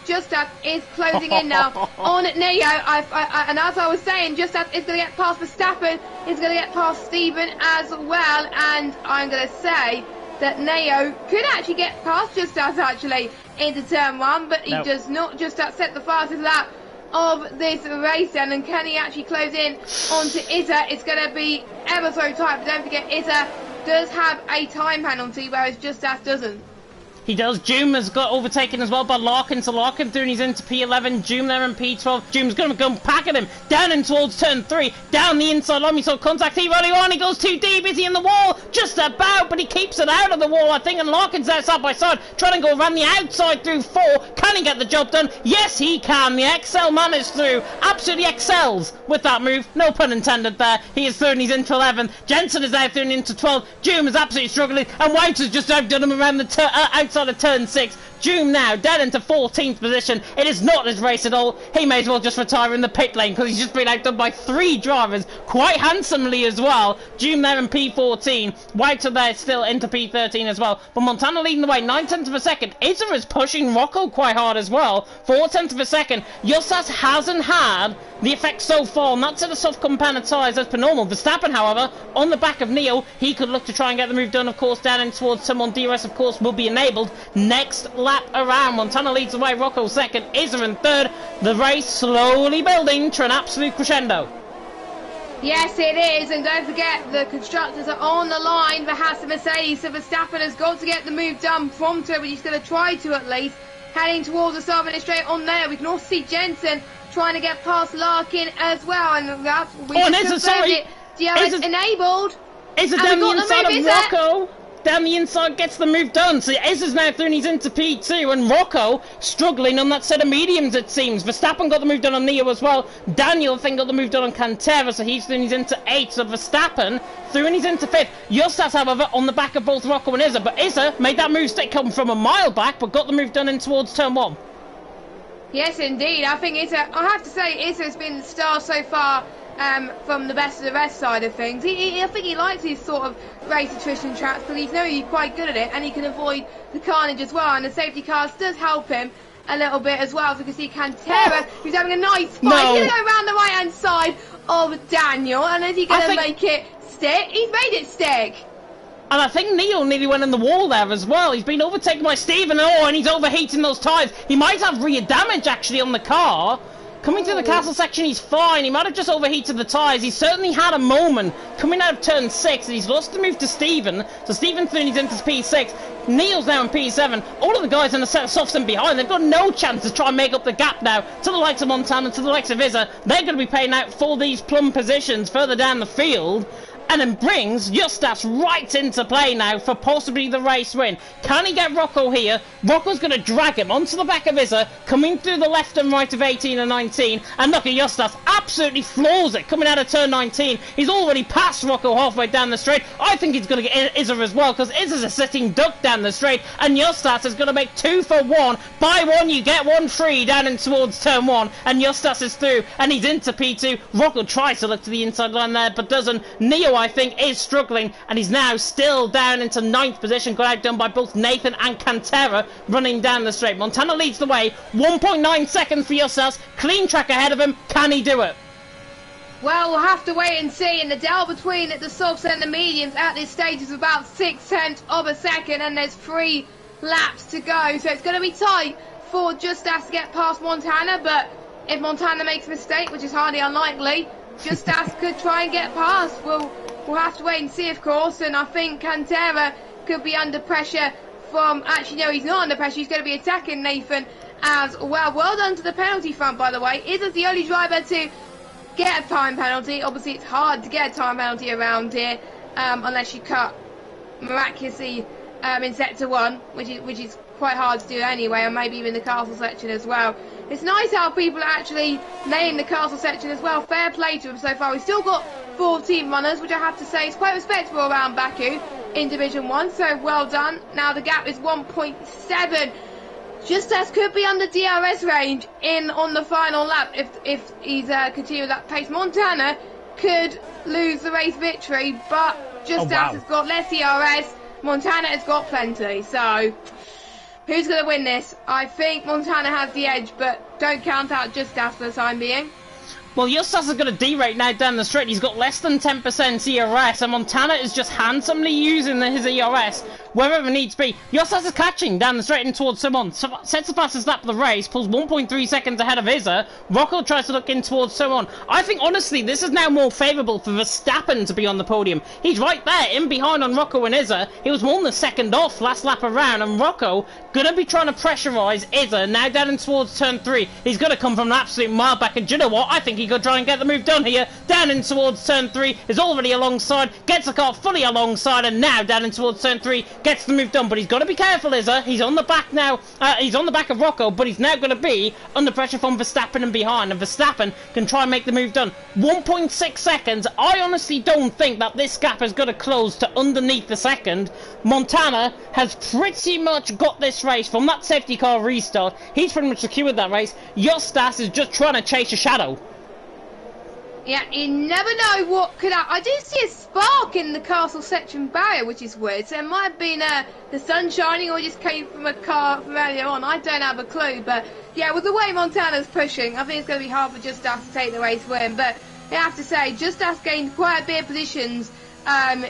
Justas is closing in now on Neo. And as I was saying, Justas is going to get past Verstappen, is going to get past Stephen as well, and I'm going to say that Neo could actually get past Justas actually into turn 1, but he does not. Justas set the fastest lap of this race then, and can he actually close in onto Izza? It's going to be ever so tight, but don't forget Izza does have a time penalty, whereas Justas doesn't. He does. Joom has got overtaken as well by Larkin, so Larkin doing his into P11, Joom there in P12. Joom's going to go back at him, down in towards turn 3, down the inside line. We saw contact here early on, he goes too deep, is he in the wall? Just about, but he keeps it out of the wall, I think, and Larkin's there side by side, trying to go around the outside through 4. Can he get the job done? Yes, he can. The XL man is through, absolutely excels with that move, no pun intended there. He is through and he's into 11. Jensen is there through and into 12. Joom is absolutely struggling, and Wouters just outdone him around the outside of turn 6. Joom now dead into 14th position. It is not his race at all. He may as well just retire in the pit lane, because he's just been outdone by 3 drivers quite handsomely as well. Joom there in P14. Wouter there still into P13 as well. But Montana leading the way, 9/10 of a second. Izza is pushing Rocco quite hard as well, 4/10 of a second. Justas hasn't had the effect so far, and that's at a soft compound tyres as per normal. Verstappen, however, on the back of Neo, he could look to try and get the move done, of course, down in towards someone. DRS, of course, will be enabled next lap around. Montana leads the way, Rocco second, Izza in third. The race slowly building to an absolute crescendo. Yes, it is, and don't forget the constructors are on the line for Haas and Mercedes, so Verstappen has got to get the move done promptly, but he's going to try to at least. Heading towards the start of straight on there, we can also see Jensen trying to get past Larkin as well, and we just confirmed it. DRS enabled. Izza down the inside of Rocco. Down the inside gets the move done. So Izza's now through and he's into P2, and Rocco struggling on that set of mediums, it seems. Verstappen got the move done on Neo as well. Daniel, I think, got the move done on Cantera, so he's through and he's into 8. So Verstappen through and he's into 5th. Justas, however, on the back of both Rocco and Izza, but Izza made that move stick come from a mile back, but got the move done in towards turn 1. Yes, indeed. I think Izza, I have to say, Izza's been the star so far. From the best of the rest side of things. I think he likes these sort of race attrition tracks, because he's quite good at it, and he can avoid the carnage as well, and the safety cars does help him. a little bit as well. So you can see Cantera, who's having a nice fight. No. He's going to go around the right-hand side of Daniel, and is he going to make it stick? He's made it stick. And I think Neil nearly went in the wall there as well. He's been overtaken by Stephen, and he's overheating those tyres. He might have rear damage, actually, on the car. Coming to the castle section, he's fine. He might have just overheated the tyres. He certainly had a moment coming out of turn 6, and he's lost the move to Stephen. So Stephen turns into P6. Neil's now in P7. All of the guys in the set of softs and behind, they've got no chance to try and make up the gap now to the likes of Montana, to the likes of Izza. They're going to be paying out for these plum positions further down the field. And then brings Justas right into play now for possibly the race win. Can he get Rocco here? Rocco's going to drag him onto the back of Izza, coming through the left and right of 18 and 19. And look at Justas, absolutely floors it coming out of turn 19. He's already passed Rocco halfway down the straight. I think he's going to get Izza as well, because Izza's a sitting duck down the straight. And Justas is going to make 2 for 1. Buy one, you get one free down in towards turn 1. And Justas is through, and he's into P2. Rocco tries to look to the inside line there, but doesn't. Neo, I think, is struggling, and he's now still down into 9th position, got outdone by both Nathan and Cantera running down the straight. Montana leads the way, 1.9 seconds for Justas, clean track ahead of him. Can he do it? Well, we'll have to wait and see. And the dell between the softs and the mediums at this stage is about 0.6 of a second, and there's 3 laps to go. So it's going to be tight for Justas to get past Montana, but if Montana makes a mistake, which is highly unlikely, Justas could try and get past. We'll have to wait and see, of course. And I think Cantera could be under pressure from... Actually, no, he's not under pressure. He's going to be attacking Nathan as well. Well done to the penalty front, by the way. Izza's the only driver to get a time penalty. Obviously, it's hard to get a time penalty around here, unless you cut miraculously in sector 1, which is quite hard to do anyway, and maybe even the castle section as well. It's nice how people are actually nailing the castle section as well. Fair play to him so far. We've still got 14 runners, which I have to say is quite respectable around Baku in Division 1, so well done. Now the gap is 1.7. Justas could be under DRS range on the final lap if he's continuing that pace. Montana could lose the race victory, but Justas has got less DRS. Montana has got plenty, so who's going to win this? I think Montana has the edge, but don't count out Justas for the time being. Well, Justas is going to derate now down the straight. He's got less than 10% ERS, and Montana is just handsomely using his ERS wherever it needs to be. Justas is catching down the straight and towards someone. Sets the fastest lap of the race, pulls 1.3 seconds ahead of Izza. Rocco tries to look in towards someone. I think, honestly, this is now more favourable for Verstappen to be on the podium. He's right there, in behind on Rocco and Izza. He was 1 second off last lap around, and Rocco going to be trying to pressurise Izza now down in towards turn 3. He's going to come from an absolute mile back, and do you know what? I think he could try and get the move done here. Down in towards turn 3, is already alongside, gets the car fully alongside, and now down in towards turn 3, gets the move done. But he's got to be careful, Izza. He's on the back now. He's on the back of Rocco, but he's now going to be under pressure from Verstappen and behind, and Verstappen can try and make the move done. 1.6 seconds. I honestly don't think that this gap is going to close to underneath the second. Montana has pretty much got this race from that safety car restart. He's pretty much secured that race. Justas is just trying to chase a shadow. Yeah, you never know what could happen. I do see a spark in the castle section barrier, which is weird. So it might have been the sun shining, or just came from a car from earlier on. I don't have a clue. But yeah, with the way Montana's pushing, I think it's going to be hard for Justas to take the race win. But I have to say, Justas gained quite a bit of positions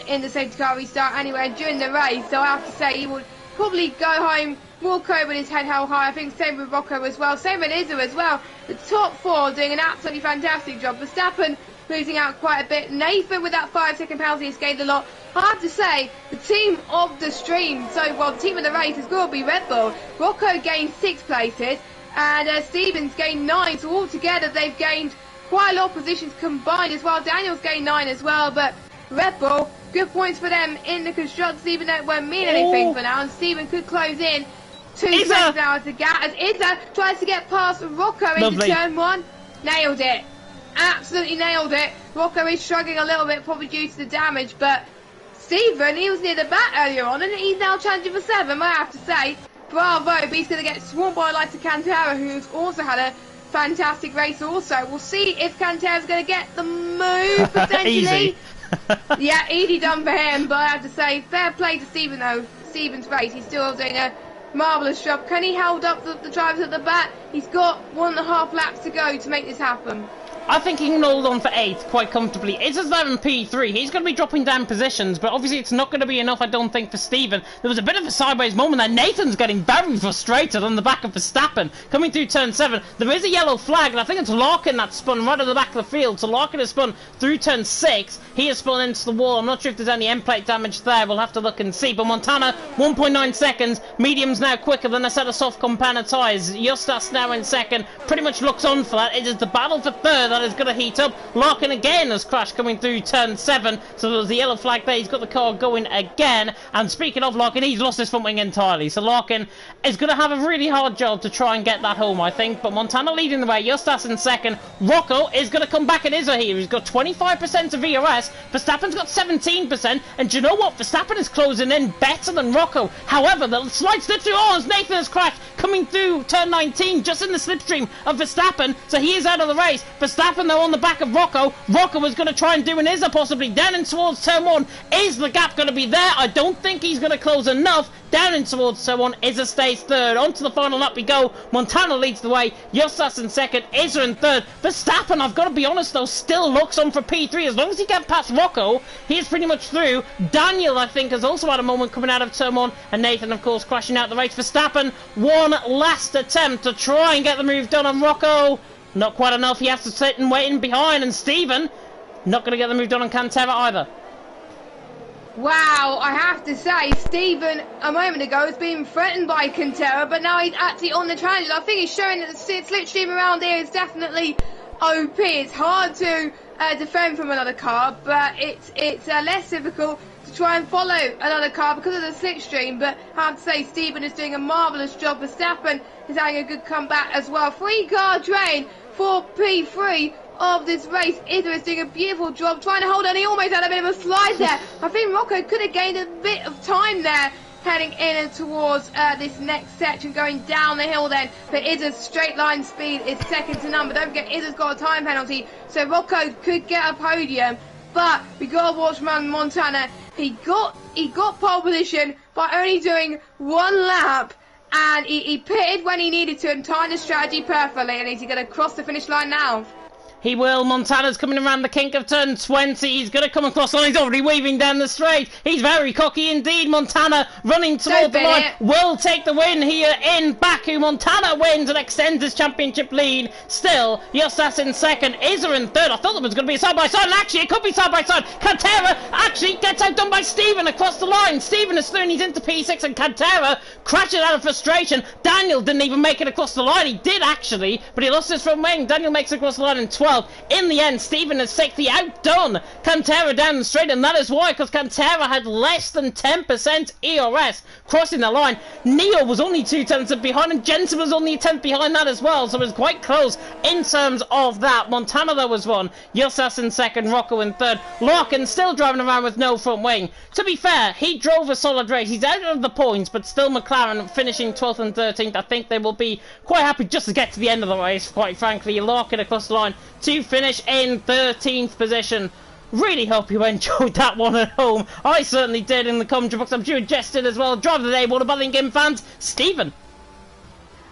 in the safety car restart anyway during the race. So I have to say, he would probably go home, walk over with his head held high. I think same with Rocco as well, same with Izza as well. The top 4 doing an absolutely fantastic job. Verstappen losing out quite a bit. Nathan with that 5-second penalty has gained a lot. I have to say, the team of the stream, the team of the race has got to be Red Bull. Rocco gained 6 places, and Stevens gained 9. So altogether they've gained quite a lot of positions combined as well. Daniel's gained 9 as well, but Red Bull, good points for them in the constructors, even though it won't mean anything for now. And Steven could close in 2 seconds now as the gap, as Izza tries to get past Rocco into turn 1. Nailed it. Absolutely nailed it. Rocco is struggling a little bit, probably due to the damage, but Steven, he was near the back earlier on, and he's now challenging for 7, I have to say. Bravo, but he's going to get swarmed by like Cantera, who's also had a fantastic race also. We'll see if Cantera's going to get the move, potentially. Easy. Yeah, easy done for him, but I have to say, fair play to Steven though. Steven's race, he's still doing a marvellous job. Can he hold up the drivers at the back? He's got 1.5 laps to go to make this happen. I think he can hold on for 8th quite comfortably. It's as there in P3. He's going to be dropping down positions, but obviously it's not going to be enough, I don't think, for Steven. There was a bit of a sideways moment there. Nathan's getting very frustrated on the back of Verstappen. Coming through turn 7, there is a yellow flag, and I think it's Larkin that spun right at the back of the field. So Larkin has spun through turn 6. He has spun into the wall. I'm not sure if there's any end plate damage there. We'll have to look and see. But Montana, 1.9 seconds. Medium's now quicker than a set of soft compound tyres. Justas now in 2nd. Pretty much looks on for that. It is the battle for 3rd that is going to heat up. Larkin again has crashed coming through turn 7, so there's the yellow flag there. He's got the car going again, and speaking of Larkin, he's lost his front wing entirely, so Larkin is going to have a really hard job to try and get that home, I think. But Montana leading the way, Justas in 2nd. Rocco is going to come back at Izza here. He's got 25% of VRS, Verstappen's got 17%, and do you know what? Verstappen is closing in better than Rocco. However, the slight slipstream, as Nathan has crashed coming through turn 19, just in the slipstream of Verstappen, so he is out of the race. Verstappen though on the back of Rocco. Rocco is going to try and do an Izza possibly down in towards turn 1. Is the gap going to be there? I don't think he's going to close enough. Down in towards turn 1. Izza stays 3rd. On to the final lap we go. Montana leads the way. Justas in 2nd. Izza in 3rd. Verstappen, I've got to be honest though, still looks on for P3. As long as he gets past Rocco, he is pretty much through. Daniel, I think, has also had a moment coming out of turn 1. And Nathan, of course, crashing out the race. Verstappen, one last attempt to try and get the move done on Rocco. Not quite enough. He has to sit and wait in behind. And Steven, not going to get the move done on Cantera either. Wow, I have to say, Steven, a moment ago, has been threatened by Cantera, but now he's actually on the challenge. I think he's showing that the slipstream around here is definitely OP. It's hard to defend from another car, but it's less difficult to try and follow another car because of the slipstream. But I have to say, Steven is doing a marvellous job. Verstappen is having a good comeback as well. 3-car drain for P3 of this race. Izza is doing a beautiful job trying to hold on. He almost had a bit of a slide there. I think Rocco could have gained a bit of time there heading in and towards this next section, going down the hill then. But Izza's straight line speed is second to none. But don't forget, Izza's got a time penalty, so Rocco could get a podium. But we got to watch Montana. He got pole position by only doing 1 lap. And he pitted when he needed to and timed the strategy perfectly. And he's going to cross the finish line now. He will. Montana's coming around the kink of turn 20. He's going to come across the line. He's already weaving down the straight. He's very cocky indeed. Montana running toward the line. Will take the win here in Baku. Montana wins and extends his championship lead. Still, Justas in 2nd. Izza in 3rd. I thought there was going to be a side-by-side. And actually, it could be side-by-side. Cantera actually gets outdone by Steven across the line. Steven is through and he's into P6. And Cantera crashes out of frustration. Daniel didn't even make it across the line. He did actually, but he lost his front wing. Daniel makes it across the line in 12. In the end, Steven has safely outdone Cantera down the straight, and that is why, because Cantera had less than 10% ERS crossing the line. Neo was only 2 tenths behind, and Jensen was only a tenth behind that as well, so it was quite close in terms of that. Montana, though, was 1. Justas in 2nd, Rocco in 3rd. Larkin still driving around with no front wing. To be fair, he drove a solid race. He's out of the points, but still McLaren finishing 12th and 13th. I think they will be quite happy just to get to the end of the race, quite frankly. Larkin across the line to finish in 13th position. Really hope you enjoyed that one at home. I certainly did in the commentary box. I'm sure you jested as well. Driver of the day, what about Lincoln fans? Steven.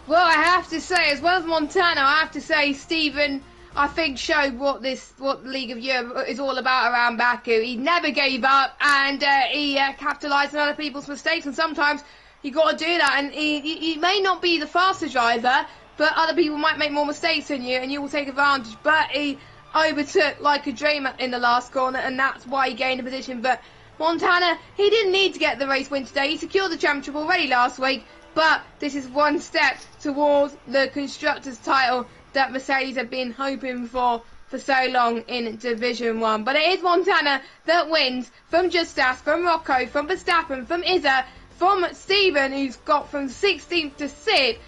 Well, I have to say, as well as Montana, I have to say Steven, I think, showed what the League of Europe is all about around Baku. He never gave up, and he capitalised on other people's mistakes, and sometimes you got to do that. And he may not be the fastest driver, but other people might make more mistakes than you, and you will take advantage. But he overtook like a dream in the last corner, and that's why he gained a position. But Montana, he didn't need to get the race win today. He secured the championship already last week, but this is one step towards the Constructors' title that Mercedes have been hoping for so long in Division 1. But it is Montana that wins from Justas, from Rocco, from Verstappen, from Izza, from Steven, who's got from 16th to 6th.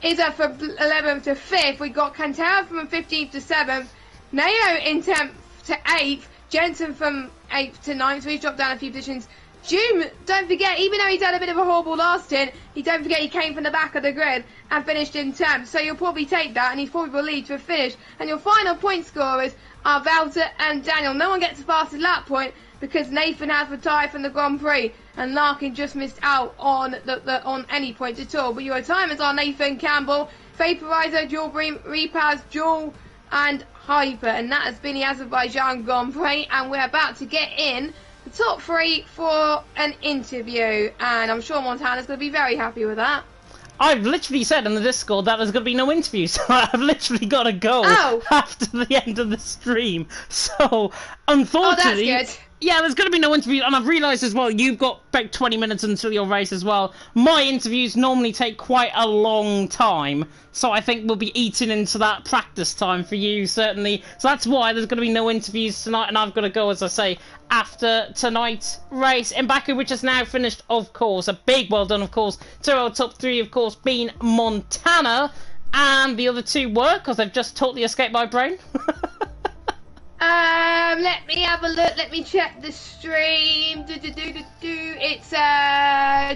Izza from 11th to 5th. We got Cantera from 15th to 7th. Neo in 10th to 8th. Jensen from 8th to 9th. So he's dropped down a few positions. Doom, don't forget, even though he's had a bit of a horrible last stint, don't forget he came from the back of the grid and finished in 10th. So you'll probably take that, and he's probably will lead to a finish. And your final point scorers are Valter and Daniel. No one gets a fastest lap point. because Nathan has retired from the Grand Prix and Larkin just missed out on on any points at all. But your timers are Nathan Campbell, Vaporizer, Dual Repaz, Dual and Hyper, and that has been the Azerbaijan Grand Prix, and we're about to get in the top 3 for an interview, and I'm sure Montana's going to be very happy with that. I've literally said in the Discord that there's going to be no interview, so I've literally got to go after the end of the stream. So, unfortunately... Oh, that's good. Yeah, there's going to be no interview, and I've realised as well, you've got about 20 minutes until your race as well. My interviews normally take quite a long time, so I think we'll be eating into that practice time for you, certainly. So that's why there's going to be no interviews tonight, and I've got to go, as I say, after tonight's race in Baku, which is now finished, of course. A big well done, of course, to our top 3, of course, being Montana, and the other 2 were, because they've just totally escaped my brain. Let me have a look. Let me check the stream. It's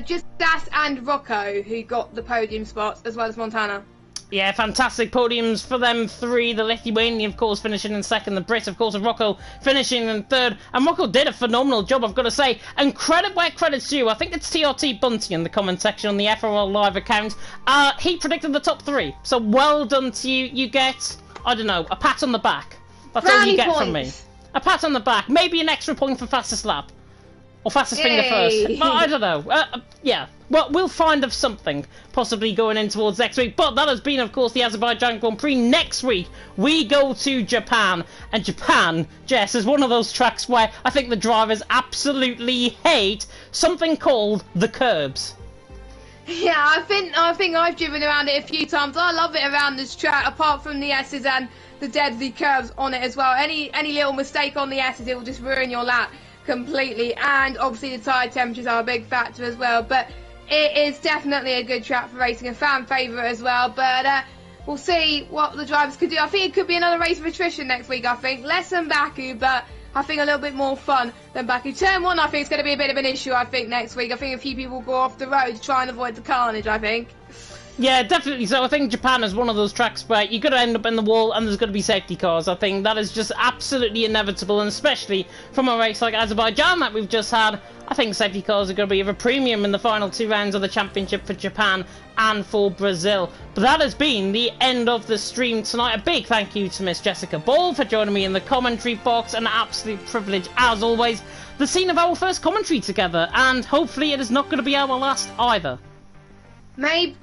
just Das and Rocco who got the podium spots, as well as Montana. Yeah, fantastic podiums for them 3. The Lithuanian, of course, finishing in 2nd. The Brit, of course, and Rocco finishing in 3rd. And Rocco did a phenomenal job, I've got to say. And credit where credit's due. I think it's TRT Bunty in the comment section on the FRL Live account. He predicted the top 3. So well done to you. You get, I don't know, a pat on the back. That's all you get from me. A pat on the back. Maybe an extra point for fastest lap. Or fastest finger first. But I don't know. Yeah. Well, we'll find of something possibly going in towards next week. But that has been, of course, the Azerbaijan Grand Prix. Next week, we go to Japan. And Japan, Jess, is one of those tracks where I think the drivers absolutely hate something called the curbs. Yeah, I think I've driven around it a few times. I love it around this track, apart from the S's and the deadly curves on it as well. Any little mistake on the S's, it will just ruin your lap completely. And obviously the tyre temperatures are a big factor as well. But it is definitely a good track for racing, a fan favourite as well. But we'll see what the drivers could do. I think it could be another race of attrition next week, I think. Less than Baku, but I think a little bit more fun than Baku. Turn 1, I think, is going to be a bit of an issue, I think, next week. I think a few people will go off the road to try and avoid the carnage, I think. Yeah, definitely. So I think Japan is one of those tracks where you're going to end up in the wall and there's going to be safety cars. I think that is just absolutely inevitable, and especially from a race like Azerbaijan that we've just had, I think safety cars are going to be of a premium in the final 2 rounds of the championship for Japan and for Brazil. But that has been the end of the stream tonight. A big thank you to Miss Jessica Ball for joining me in the commentary box. An absolute privilege, as always. The scene of our first commentary together, and hopefully it is not going to be our last either. Maybe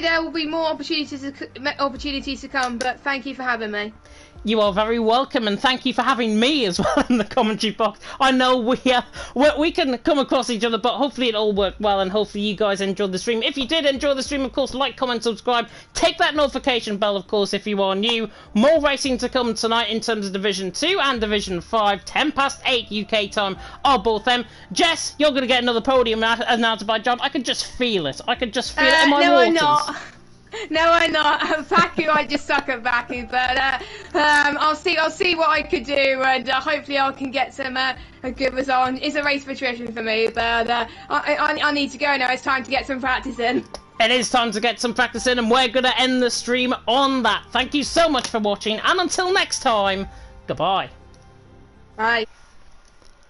there will be more opportunities to come, but thank you for having me. You are very welcome, and thank you for having me as well in the commentary box. I know we can come across each other, but hopefully it all worked well, and hopefully you guys enjoyed the stream. If you did enjoy the stream, of course, like, comment, subscribe. Take that notification bell, of course, if you are new. More racing to come tonight in terms of Division 2 and Division 5. 8:10 UK time are both them. Jess, you're going to get another podium announced by John. I could just feel it. I could just feel it in my waters. I'm not. No, I'm not. Baku, I just suck at Baku, but I'll see what I could do, and hopefully I can get some a good result. It's a race for attrition for me, but I need to go now. It's time to get some practice in. It is time to get some practice in, and we're going to end the stream on that. Thank you so much for watching, and until next time, goodbye. Bye.